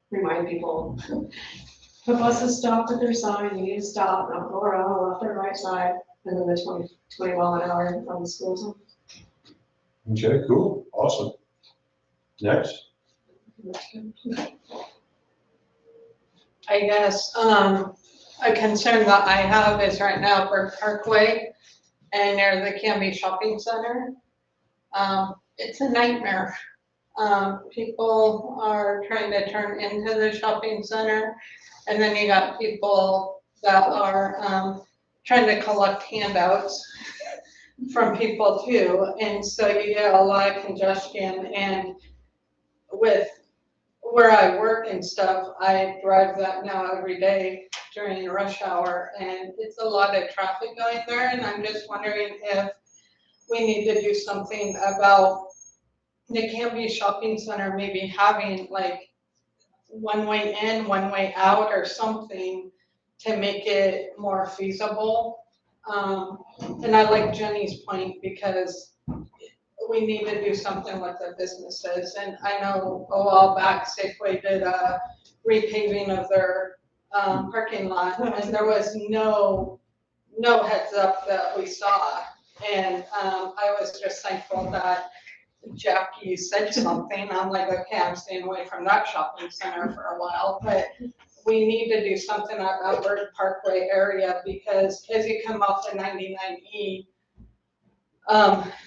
Remind people, the buses stop at their sign, you need to stop, not go around the left or right side, and then the 20 mile an hour on the school zone. Okay, cool, awesome. Next. I guess, a concern that I have is right now for Parkway and near the Canby Shopping Center. It's a nightmare. People are trying to turn into the shopping center, and then you got people that are, trying to collect handouts from people too, and so you get a lot of congestion. And with where I work and stuff, I drive that now every day during rush hour, and it's a lot of traffic going there, and I'm just wondering if we need to do something about the Canby Shopping Center, maybe having like one way in, one way out or something to make it more feasible. And I like Jenny's point because we need to do something with the businesses. And I know a while back Safeway did a repaving of their parking lot and there was no heads up that we saw. And I was just thankful that Jackie said something. I'm like, okay, I'm staying away from that shopping center for a while, but we need to do something about Bird Parkway area because as you come off the 99E,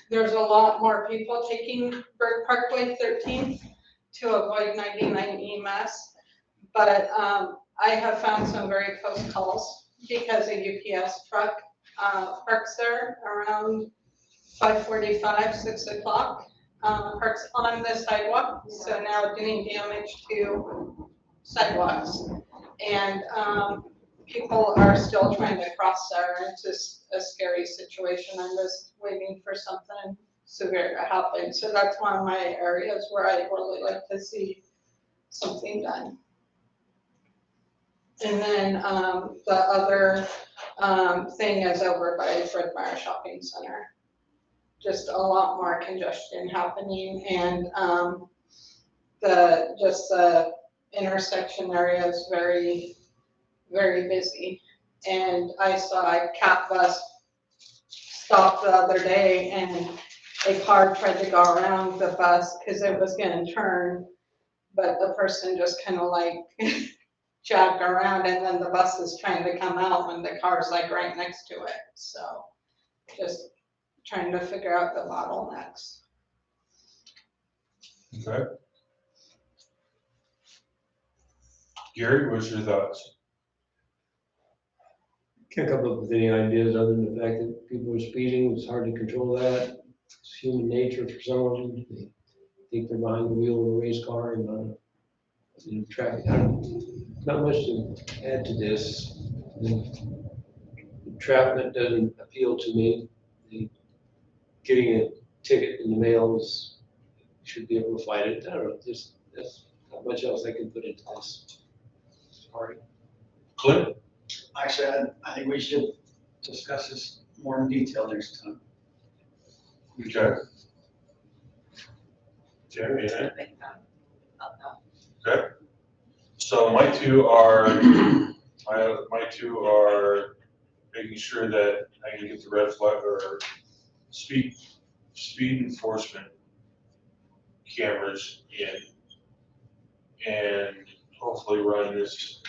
there's a lot more people taking Bird Parkway 13th to avoid 99E mess. But I have found some very close calls because a UPS truck parks there around 5:45, 6 o'clock, parks on the sidewalk. So now doing damage to sidewalks. And people are still trying to cross there and it's just a scary situation. I'm just waiting for something severe to happen. So that's one of my areas where I really like to see something done. And then the other thing is over by Fred Meyer Shopping Center. Just a lot more congestion happening and the intersection area is very, very busy. And I saw a cat bus stop the other day and a car tried to go around the bus because it was gonna turn, but the person just kind of like jacked around and then the bus is trying to come out when the car's like right next to it. So just trying to figure out the bottlenecks. Okay. Gary, what's your thoughts? Can't come up with any ideas other than the fact that people are speeding. It's hard to control that. It's human nature for some of them. They think they're behind the wheel of a race car and in traffic. Not much to add to this. The traffic doesn't appeal to me. Getting a ticket in the mail should be able to fight it. I don't know, that's not much else I can put into this. Sorry. Clint? Actually, I think we should discuss this more in detail next time. Okay. Jeremy, yeah? Okay. So my two are making sure that I can get the red flag or speed enforcement cameras in and hopefully run this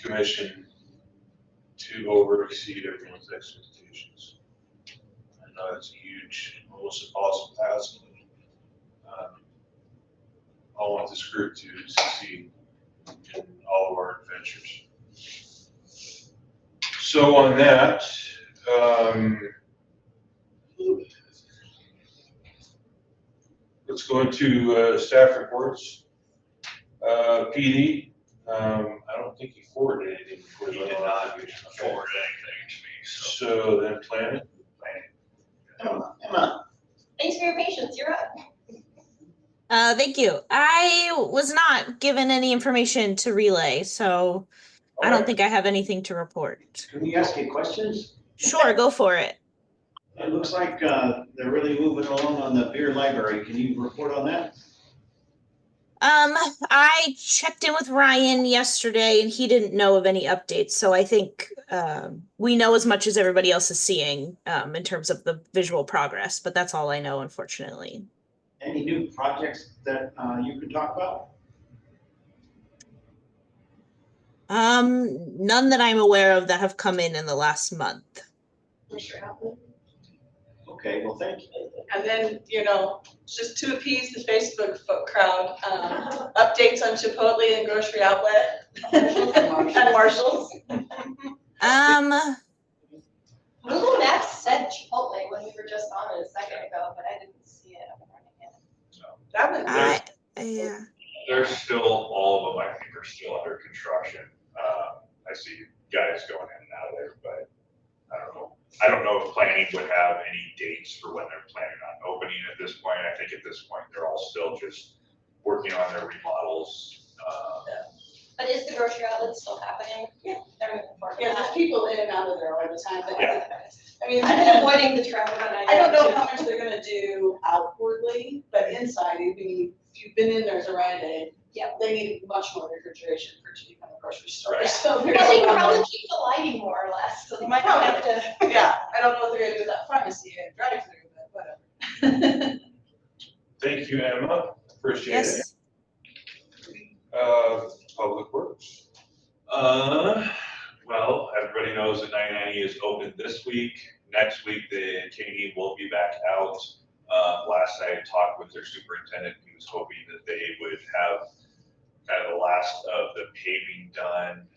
commission to over exceed everyone's expectations. I know it's a huge, almost impossible task, but I want this group to succeed in all of our adventures. So on that, let's go into staff reports. PD, I don't think you forwarded anything. He did not forward anything to me, so. So then planning. Emma. Thanks for your patience, you're up. Thank you. I was not given any information to relay, so I don't think I have anything to report. Can we ask you questions? Sure, go for it. It looks like they're really moving along on the beer library. Can you report on that? I checked in with Ryan yesterday and he didn't know of any updates, so I think we know as much as everybody else is seeing in terms of the visual progress, but that's all I know, unfortunately. Any new projects that you can talk about? None that I'm aware of that have come in the last month. Okay, well, thank you. And then, just to appease the Facebook crowd, updates on Chipotle and Grocery Outlet and Marshalls. Google Maps said Chipotle when we were just on it a second ago, but I didn't see it up and running yet. That Yeah. There's still, all of them, I think, are still under construction. I see guys going in and out of there, but I don't know if planning would have any dates for when they're planning on opening at this point. I think at this point, they're all still just working on their remodels. But is the grocery outlet still happening? Yeah. They're moving forward. Yeah, there's people in and out of there all the time. But Yeah. I mean, I've been avoiding the traffic on I don't know how much they're gonna do outwardly, but inside, if you've been in there as a ride aid, yeah, they need much more refrigeration for it to become a grocery store, Right. so. Well, they can probably keep the lighting more or less, so they might not have to. Yeah, I don't know what they're gonna do with that pharmacy and drive-through, but whatever. Thank you, Emma. Appreciate it. Yes. Public Works. Well, everybody knows that 990 is open this week. Next week, the K&E will be back out. Last I talked with their superintendent, he was hoping that they would have kind of the last of the paving done.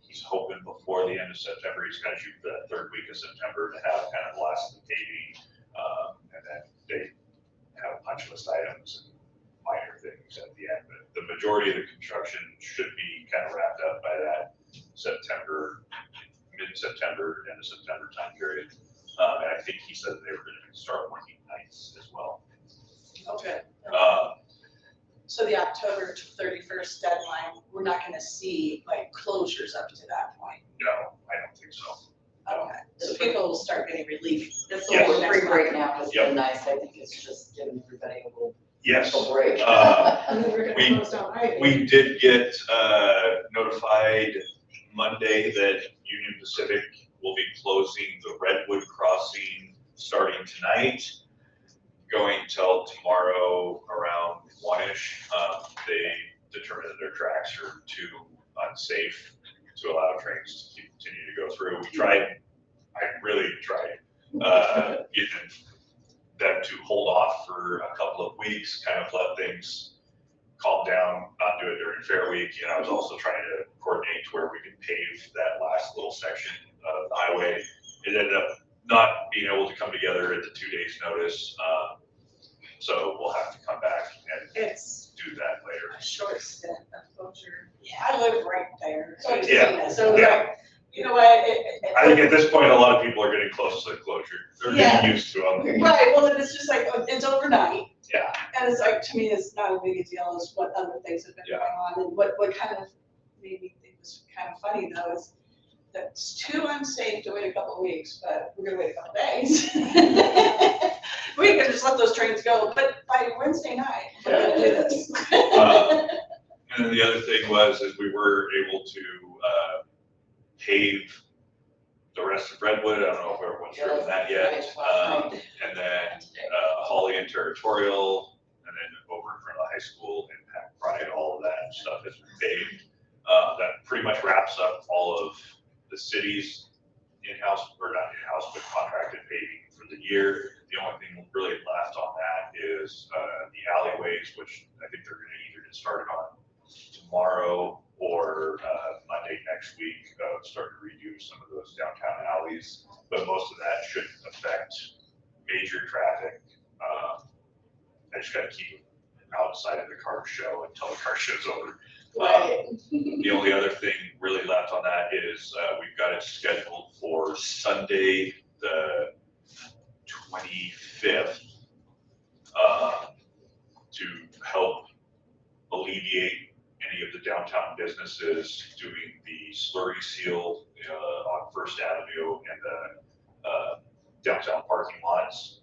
He's hoping before the end of September, he's gonna shoot for that third week of September to have kind of the last of the paving. And then they have a punch list items and minor things at the end, but the majority of the construction should be kind of wrapped up by that September, mid-September, end of September time period. And I think he said they were gonna start working nights as well. Okay. Uh, So the October 31st deadline, we're not gonna see like closures up to that point. No, I don't think so. Okay, so people will start getting relief. This Yes. little free break now has Yep. been nice. I think it's just giving everybody a little Yes. mental break. And then we're gonna We- close down Ivy. We did get notified Monday that Union Pacific will be closing the Redwood Crossing starting tonight, going till tomorrow around 1-ish. They determined that their tracks are too unsafe to allow trains to continue to go through. We tried, I really tried, getting them to hold off for a couple of weeks, kind of let things calm down, not do it during Fair Week. And I was also trying to coordinate to where we could pave that last little section of the highway. It ended up not being able to come together at the 2 days notice. So we'll have to come back and It's do that later. a short stint of closure. Yeah, I live right there. So I've Yeah. seen it. So Yeah. like, you know what? I think at this point, a lot of people are getting close to the closure. They're getting Yeah. used to them. Right, well, then it's just like, it's overnight. Yeah. And it's like, to me, it's not a big a deal as what other things have been Yeah. going on. And what kind of made me think was kind of funny though is that it's too unsafe to wait a couple of weeks, but we're gonna wait a couple of days. We can just let those trains go, but by Wednesday night, we're gonna do this. And then the other thing was, is we were able to pave the rest of Redwood. I don't know if everyone's heard of that yet. And then Holly and Territorial, and then over in front of the high school, Impact Pride, all of that stuff has been paved. That pretty much wraps up all of the city's in-house, or not in-house, but contracted paving for the year. The only thing really left on that is the alleyways, which I think they're gonna either get started on tomorrow or Monday next week, start to redo some of those downtown alleys. But most of that shouldn't affect major traffic. I just gotta keep them outside of the car show until the car show's over. Right. The only other thing really left on that is we've got it scheduled for Sunday, the 25th, to help alleviate any of the downtown businesses doing the slurry seal on First Avenue and the downtown parking lots,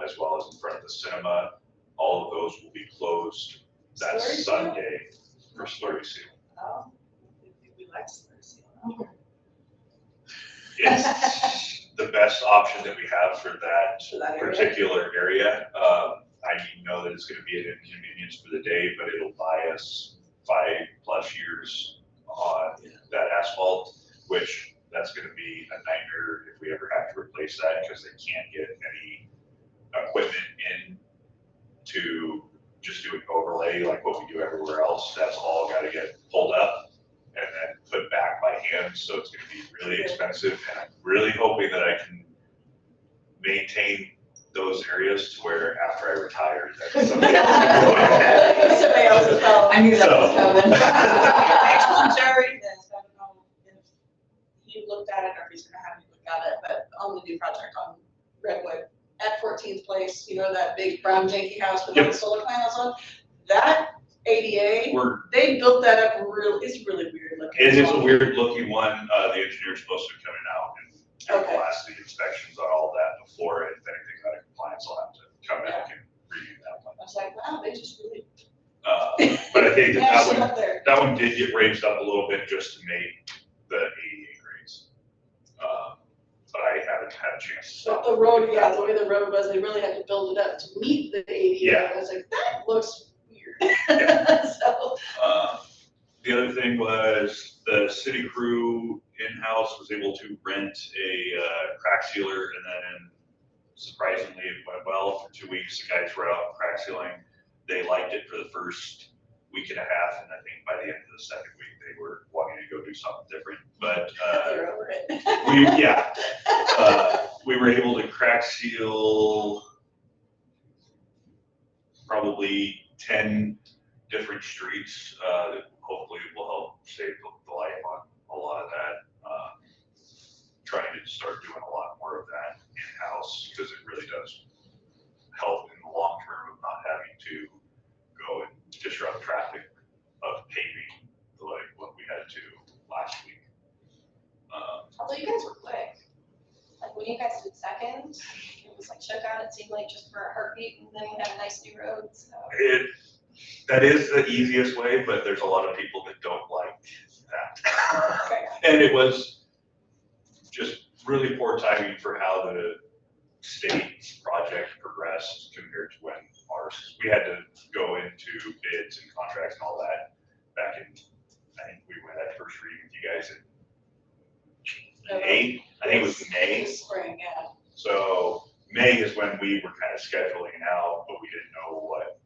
as well as in front of the cinema. All of those will be closed that Slurry seal? Sunday for slurry seal. Oh, we like slurry seal. It's the best option that we have for that For that area? particular area. I know that it's gonna be an inconvenience for the day, but it'll buy us 5+ years on that asphalt, which that's gonna be a nightmare if we ever have to replace that, because they can't get any equipment in to just do an overlay like what we do everywhere else. That's all gotta get pulled up and then put back by hand, so it's gonna be really expensive, and I'm really hoping that I can maintain those areas to where after I retire, that somebody else can go ahead. Somebody else's fault. I knew that was coming. I told Jerry this, I don't know if he looked at it or if he's gonna have me look at it, but on the new project on Redwood, at 14th Place, you know, that big brown janky house with all the solar panels on, that ADA, they built that up it's really weird looking. It is a weird looking one. The engineer's supposed to be coming out and Okay. velocity inspections on all that before, if anything's out of compliance, I'll have to come back and review that one. I was like, wow, they just really But I think that mashed it one, up there. that one did get raised up a little bit just to make the ADA grades. But I haven't had a chance to But stop. the road, yeah, the way the road was, they really had to build it up to meet the ADA. Yeah. I was like, that looks weird. So, The other thing was the city crew in-house was able to rent a crack sealer, and then surprisingly it went well. For 2 weeks, the guys were out crack sealing. They liked it for the first week and a half, and I think by the end of the second week, they were wanting to go do something different. But they're over it. we were able to crack seal probably 10 different streets that hopefully will help save the life on a lot of that. Trying to start doing a lot more of that in-house, because it really does help in the long term of not having to go and disrupt traffic of paving like what we had to last week. Although you guys were quick. Like when you guys did second, it was like shook out, it seemed like just for a heartbeat, and then we had a nice new road, so. That is the easiest way, but there's a lot of people that don't like that. Fair. And it was just really poor timing for how the state project progressed compared to when ours, we had to go into bids and contracts and all that back in, I think we went at first reading with you guys in May, I think it was May. This spring, yeah. So May is when we were kind of scheduling out, but we didn't know what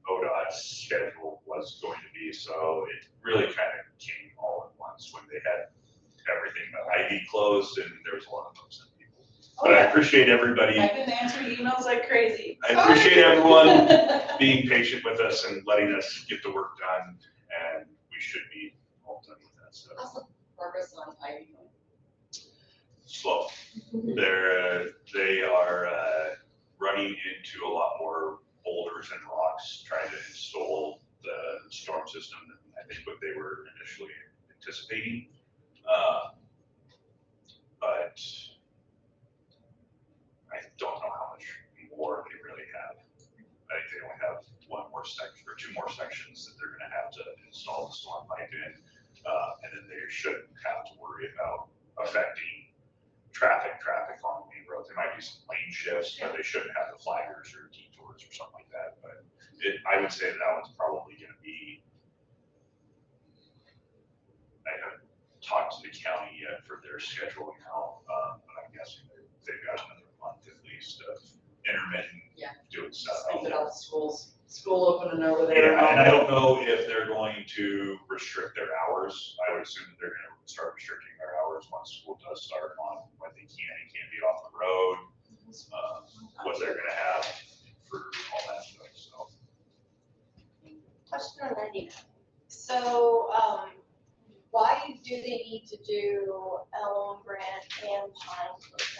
ODOT's schedule was going to be. So it really kind of came all at once when they had everything, the IV closed, and there was a lot of upset people. But I appreciate everybody. I've been answering emails like crazy. I appreciate everyone being patient with us and letting us get the work done, and we should be all done with that stuff. How's the progress on Ivy going? Slow. They are running into a lot more boulders and rocks trying to install the storm system than I think what they were initially anticipating. But I don't know how much more they really have. I think they only have one more section or two more sections that they're gonna have to install the storm pipe in. And then they shouldn't have to worry about affecting traffic on the main roads. There might be some lane shifts, but they shouldn't have the flaggers or detours or something like that. But I would say that one's probably gonna be, I haven't talked to the county yet for their schedule now, but I'm guessing they've got another month at least of intermittent doing stuff. Thinking about school opening over there. Yeah, and I don't know if they're going to restrict their hours. I would assume that they're gonna start restricting their hours once school does start on when they can and can't be off the road, what they're gonna have for all that stuff, so. Question on that, Nina. So, why do they need to do Elm, Grant, and Pine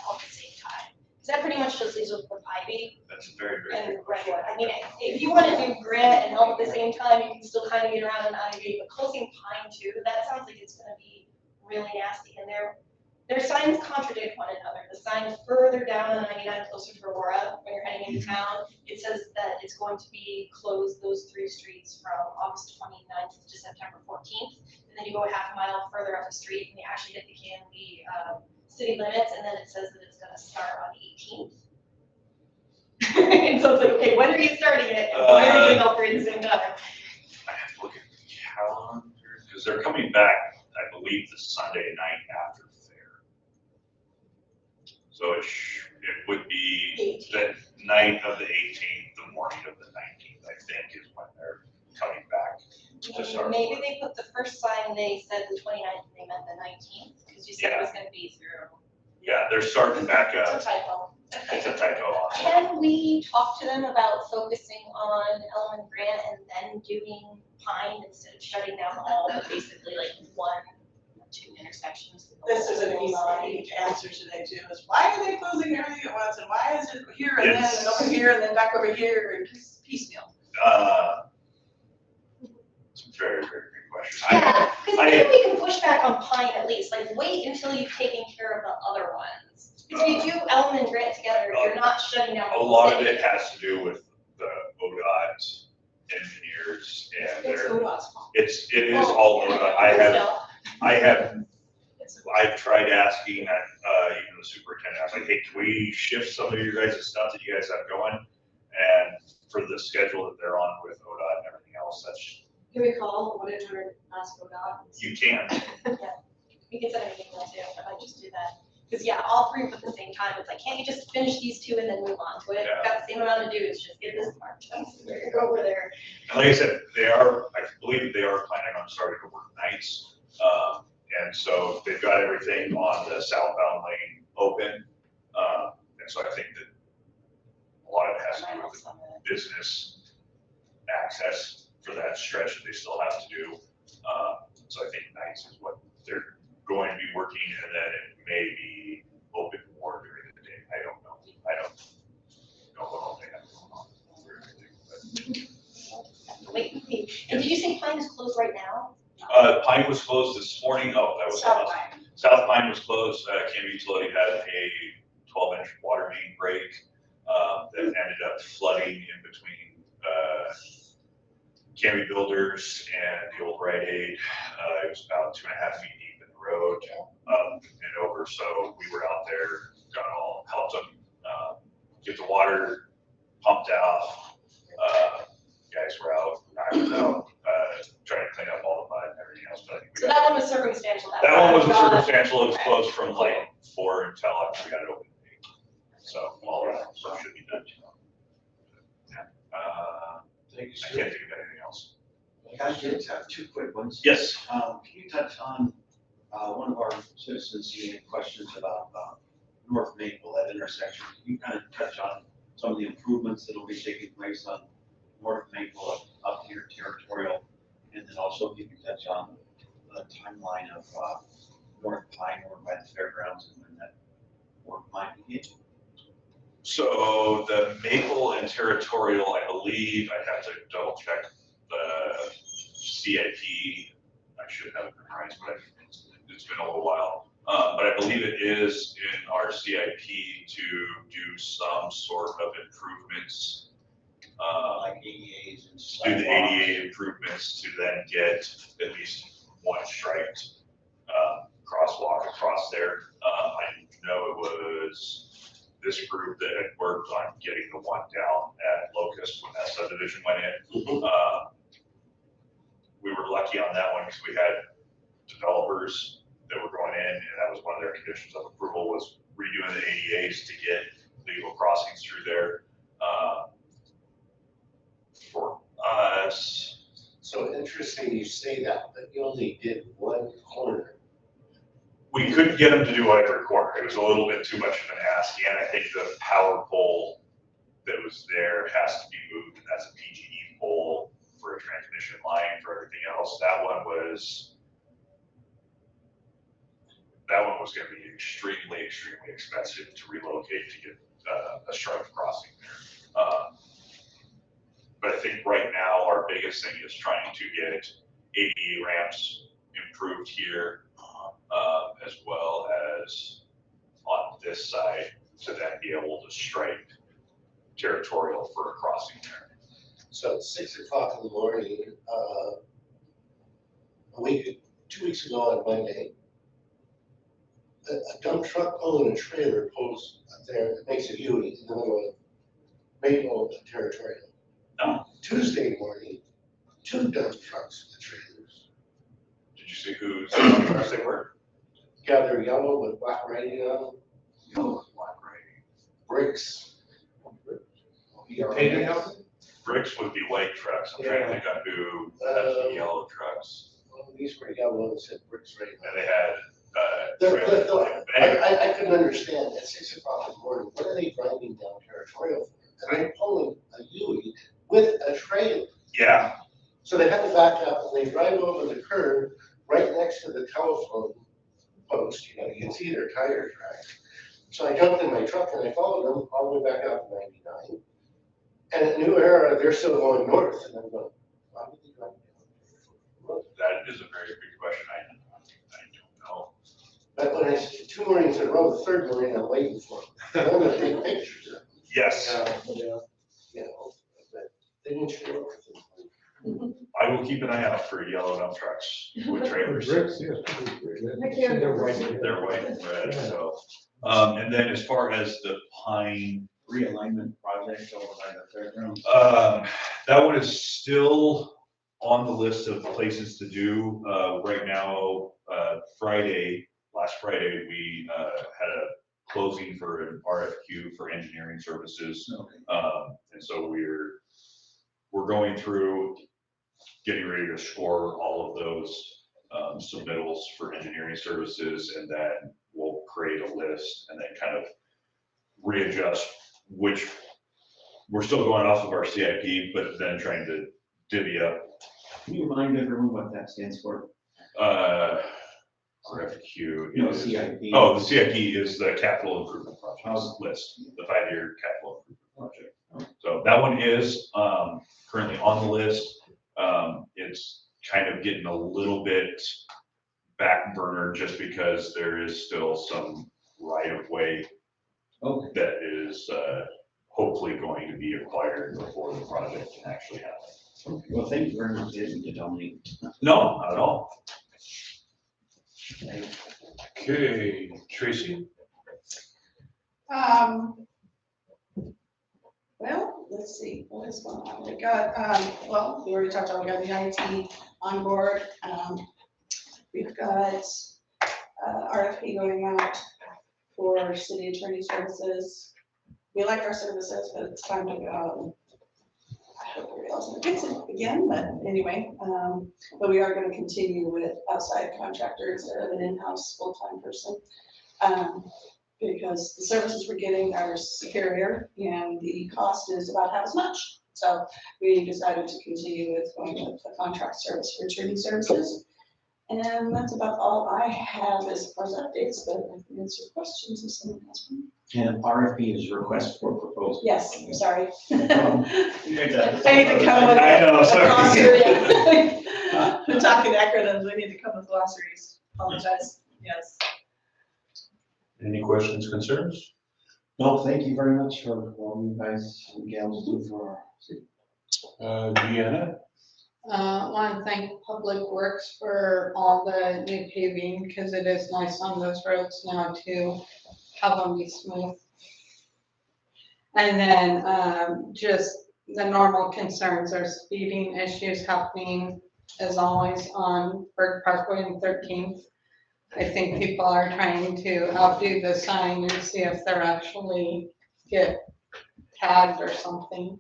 all at the same time? Because that pretty much just leaves us with Ivy That's a very, very and good question. Redwood. I mean, if you want to do Grant and Elm at the same time, you can still kind of get around an Ivy, but closing Pine too, that sounds like it's gonna be really nasty. And their signs contradict one another. The sign further down on 99 closer to Aurora, when you're heading into town, it says that it's going to be closed those 3 streets from August 29th to September 14th. And then you go a half mile further up the street and you actually hit the Canby city limits, and then it says that it's gonna start on the 18th. And so it's like, okay, when are you starting it? And when are you getting out there at the same time? I have to look at the calendar, because they're coming back, I believe, the Sunday night after the fair. So it would be the night of the 18th, the morning of the 19th, I think, is when they're coming back to start. Maybe they put the first sign, they said the 29th, and they meant the 19th, because you said it was gonna be through. Yeah, they're starting back up. It's a typo. It's a typo. Can we talk to them about focusing on Elm and Grant and then doing Pine instead of shutting down all, but basically like 1 or 2 intersections? This is an email I need to answer today too, is why are they closing everything at once, and why is it here and then, and over here, and then back over here, and piecemeal? It's a very, very good question. Yeah, because maybe we can push back on Pine at least, like wait until you've taken care of the other one. you do Elm and Grant together, you're not shutting down. A the lot of city. it has to do with the ODOT engineers and It's their, ODOT's fault. it is all ODOT. I have, Still. I've tried asking, even the superintendent, I was like, hey, can we shift some of your guys' stuff that you guys have going? And for the schedule that they're on with ODOT and everything else, that's, Can we call 1-800-ASK-ODOT? you can. We can set a meeting then too, I might just do that. Because yeah, all three at the same time, it's like, can't you just finish these two and then move on to it? Yeah. Got the same amount of dudes, just get this part, go over there. And like I said, I believe they are planning on starting to work nights. And so they've got everything on the southbound lane open. And so I think that a lot of it has to do with the business access for that stretch that they still have to do. So I think nights is what they're going to be working, and then it may be open more during the day. I don't know. I don't know what all they have going on or anything, but. Wait, and did you say Pine is closed right now? Pine was closed this morning. Oh, that was. South Pine. South Pine was closed. Canby Utility had a 12-inch water main break that ended up flooding in between Canby Builders and the old Rite Aid. It was about 2.5 feet deep in the road, up and over. So we were out there, helped them get the water pumped out. Guys were out, knocking out, trying to clean up all the mud and everything else. But I think we So got- that one was circumstantial. that one wasn't Got it. circumstantial. It was Okay. closed from like 4 until after we got it open. So all of that stuff should be done. Thank you, I sir. can't think of anything else. I did have two quick ones. Yes. Can you touch on, one of our citizens, he had questions about, North Maple, that intersection. Can you kind of touch on some of the improvements that'll be taking place on North Maple up here Territorial? And then also if you can touch on the timeline of, North Pine over by the fairgrounds and when that work might begin. So the Maple and Territorial, I believe, I have to double check the CIP. I should have it memorized, but it's been a little while. But I believe it is in our CIP to do some sort of improvements. Like ADAs and Do sidewalks. the ADA improvements to then get at least one striped crosswalk across there. I know it was this group that had worked on getting the one down at Locust when that subdivision went in. We were lucky on that one because we had developers that were going in, and that was one of their conditions of approval was redoing the ADAs to get legal crossings through there. For us, So interesting you say that, but you only did one corner. we couldn't get them to do every corner. It was a little bit too much of an ask, and I think the power pole that was there has to be moved, and that's a PG&E pole for a transmission line for everything else. That one was gonna be extremely, extremely expensive to relocate to get a striped crossing there. But I think right now, our biggest thing is trying to get ADA ramps improved here, as well as on this side, to then be able to stripe Territorial for a crossing there. So at 6 o'clock in the morning, a week, 2 weeks ago on Monday, a dump truck pulling a trailer pulls up there that makes a U in the middle of Maple and Territorial. Tuesday morning, 2 dump trucks with trailers. Did you see whose trucks they were? Yeah, they're yellow with black writing on them, Yellow with black writing. bricks. Painted Bricks would be white trucks. I'm trying to think on who has the yellow trucks. Well, these were yellow and said bricks right And they had, They're- trailer. But anyway, I couldn't understand at 6 o'clock in the morning, what are they driving down Territorial for? And they're pulling a U with a trailer. yeah, So they had to back up and they drive over the curb right next to the telephone post, you can see their tires, right? So I jumped in my truck and I followed them all the way back out to 99. And at New Era, they're still going north and I'm going, why would they drive down? that is a very good question. I don't know. But when I, 2 mornings in a row, the third morning I'm waiting for them. I'm gonna take pictures of them, Yes, you know, but they didn't show up. I will keep an eye out for yellow dump trucks with trailers. Bricks, yes. They're white. They're white and red, so. And then as far as the pine, Realignment project over by the fairgrounds. that one is still on the list of places to do. Right now, last Friday, we had a closing for an RFQ for engineering services. And so we're going through, getting ready to score all of those submittals for engineering services, and then we'll create a list and then kind of readjust which, we're still going off of our CIP, but then trying to divvy up Can you remind everyone what that stands for? RFQ. No, is- CIP. Oh, the CIP is the capital improvement projects Oh. list, the 5-year capital improvement project. So that one is currently on the list. It's kind of getting a little bit back burner just because there is still some right of way Okay. that is hopefully going to be acquired before the project can actually happen. Well, thank you very much, David, to donate. No, not at all. Okay, Tracy? Well, let's see, what is going on? We got, well, we already talked about, we got the IT on board. We've got RFP going out for city attorney services. We like our services, but it's time to go out and I hope everybody else gets it again, but anyway. But we are gonna continue with outside contractors instead of an in-house full-time person. Because the services we're getting are superior and the cost is about half as much. So we decided to continue with going with a contract service for attorney services. And that's about all I have as far as updates, but I can answer questions if someone has one. And RFP is request for proposal. Yes, I'm sorry. problem. I need to come with I know, a sorry. glossary. We're talking acronyms, we need to come with glossaries. Apologize, yes. Any questions, concerns? No, thank you very much for all you guys and gals do for our city. Deanna? Want to thank Public Works for all the new paving, because it is nice on those roads now to have them be smooth. And then, just the normal concerns are speeding issues happening as always on Berg Parkway and 13th. I think people are trying to outdo the sign and see if they're actually get tagged or something.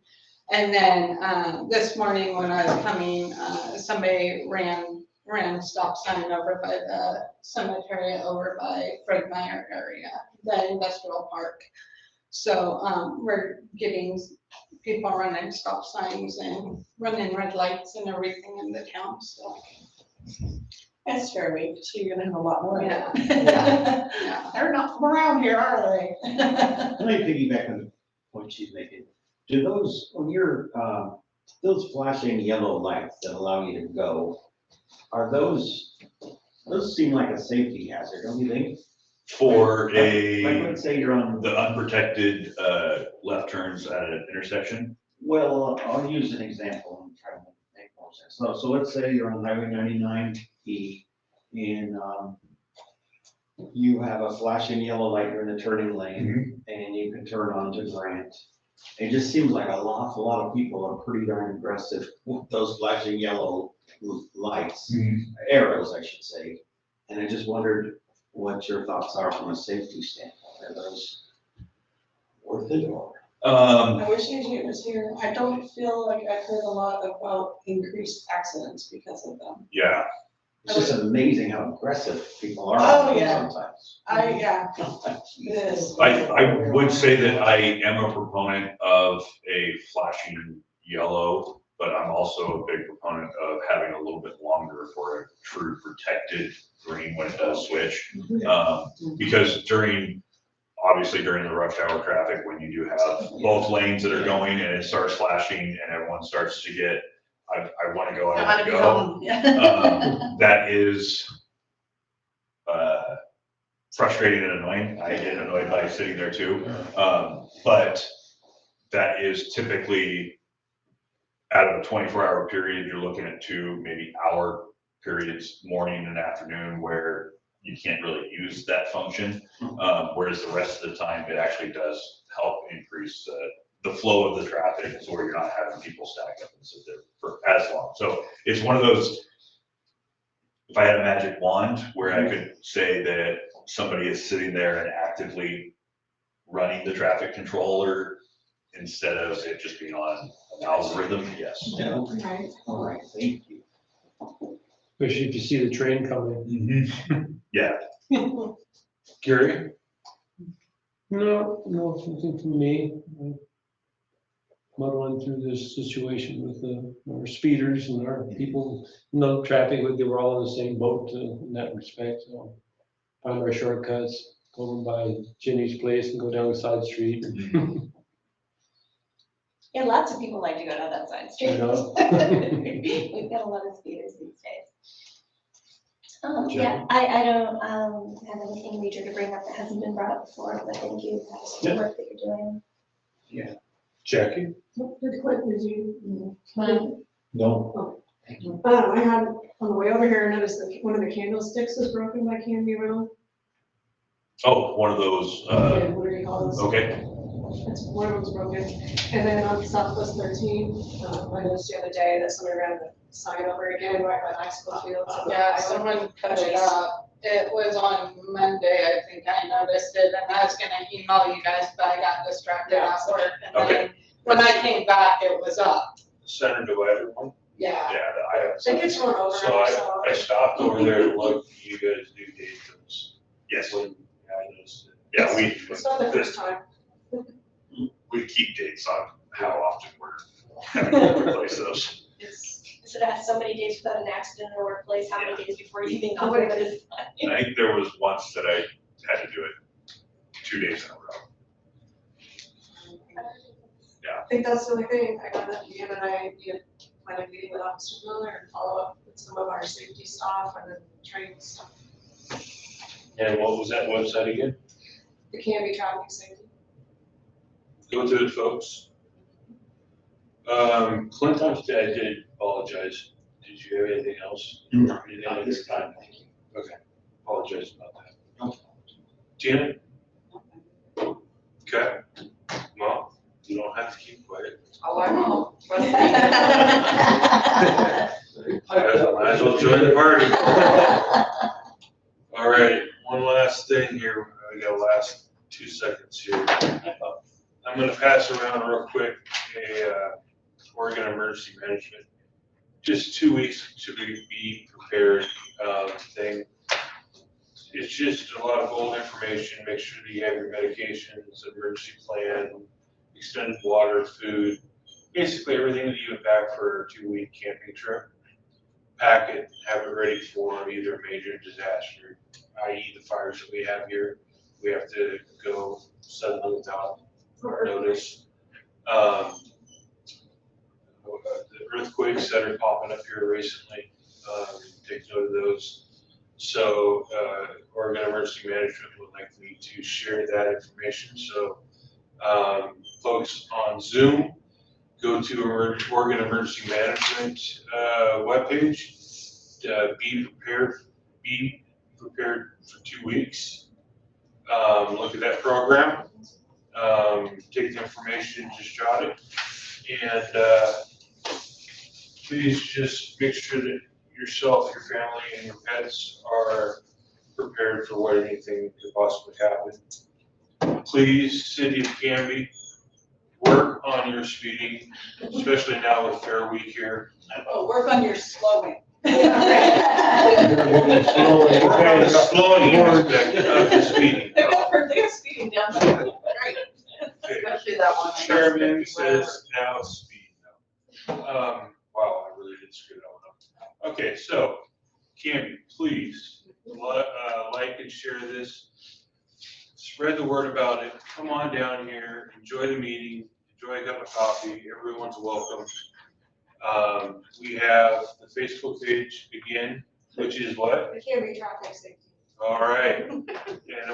And then, this morning when I was coming, somebody ran a stop sign over by the cemetery over by Fred Meyer area, the industrial park. So, we're getting people running stop signs and running red lights and everything in the town, so. That's fair week, so you're gonna have a lot more. Yeah. Yeah. They're not from around here, are they? Let me piggyback on the point she's making. Do those, when you're, those flashing yellow lights that allow you to go, are those seem like a safety hazard, don't you think? For Like, a, let's say you're on, the unprotected left turns at an intersection. well, I'll use an example and try to make more sense. So let's say you're on Highway 99E and, you have a flashing yellow light, you're in the turning lane, and you can turn onto Grant. It just seems like an awful lot of people are pretty darn aggressive with those flashing yellow lights, arrows, I should say. And I just wondered what your thoughts are from a safety standpoint. Are those worth it or? I wish AJ was here. I don't feel like I've heard a lot about increased accidents because of them. Yeah, It's just amazing how aggressive people are Oh, yeah. sometimes. Yeah, it is. I would say that I am a proponent of a flashing yellow, but I'm also a big proponent of having a little bit longer for a true protected green when it does switch. Because obviously during the rush hour traffic, when you do have both lanes that are going and it starts flashing and everyone starts to get, I want to go, I want to go. Yeah. That is, frustrating and annoying. I get annoyed by sitting there too. But that is typically out of a 24-hour period, you're looking at 2, maybe hour periods, morning and afternoon, where you can't really use that function. Whereas the rest of the time, it actually does help increase the flow of the traffic, so where you're not having people stack up and sit there for as long. So it's one of those, if I had a magic wand where I could say that somebody is sitting there and actively running the traffic controller instead of it just being on an algorithm, yes. Right. All right, thank you. Especially if you see the train coming. Yeah, Gary? No, nothing from me. I'm muddling through this situation with our speeders and our people, no traffic, they were all in the same boat in that respect, so. Find our shortcuts, go by Ginny's place and go down the side street. Yeah, lots of people like to go down that side street. I know. We've got a lot of speeders these days. Yeah, I don't have anything major to bring up that hasn't been brought up before, but thank you for the work that you're doing. Jackie? Good question, did you? No. I had, on the way over here, I noticed that one of the candlesticks was broken by Canby Road. oh, one of those, Yeah, what do you call those? okay, It's, one of them's broken. And then on Southwest 13, I noticed the other day that somebody ran the sign over again right by the high school field. Yeah, someone cut it up. It was on Monday, I think I noticed it, and I was gonna email you guys, but I got distracted at work. And then when I came back, it was up. Center divider one? Yeah. Yeah, I have. It gets run over. So I stopped over there to look, you guys do Dayton's. yes, When I noticed it. yeah, It's not the first time. we keep dates on how often we're having to replace those. Is it at so many days without an accident in the workplace, how many days before you even got there, but it's I think there was once that I had to do it 2 days in a row. I think that's the only thing. I got that, Ian and I, plan a meeting with Officer Miller and follow up with some of our safety staff and then training stuff. And what was that website again? The Canby traffic safety. Go to it, folks. Clint, I did apologize. Did you have anything else? No, Anything not at this time, thank you. Okay, apologize about that. No. Tina? Okay, well, you don't have to keep quiet. Oh, I know. Might as well join the party. All right, one last thing here. I got last 2 seconds here. I'm gonna pass around real quick a Oregon Emergency Management. Just 2 weeks to be prepared thing. It's just a lot of old information. Make sure that you have your medications, emergency plan, extended water, food, basically everything that you would pack for a 2-week camping trip. Pack it, have it ready for either major disaster, i.e. the fires that we have here. We have to go suddenly without notice. The earthquakes that are popping up here recently, take note of those. So Oregon Emergency Management would like me to share that information. So folks on Zoom, go to Oregon Emergency Management webpage. Be prepared for 2 weeks. Look at that program. Take the information, just jot it, and please just make sure that yourself, your family, and your pets are prepared for what anything could possibly happen. Please, City of Canby, work on your speeding, especially now with Fair Week here. Oh, work on your slowing. Work on the slowing aspect of the speeding. They got speeding down there, right? Especially that one. Chairman says now speed. Wow, I really did screw that one up. Okay, so Canby, please like and share this. Spread the word about it. Come on down here, enjoy the meeting, enjoy a cup of coffee. Everyone's welcome. We have the Facebook page again, which is what? The Canby traffic safety. All right, and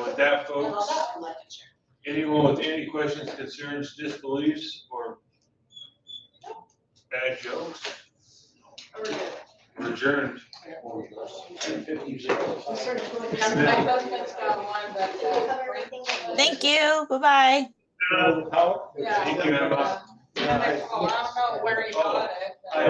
with that, And all folks, that from Life Insurance. anyone with any questions, concerns, disbeliefs, or bad jokes? We're adjourned. My husband's got one that. Thank you. Bye-bye. Yeah. Thank you, Emma. And I don't know where he got it. but-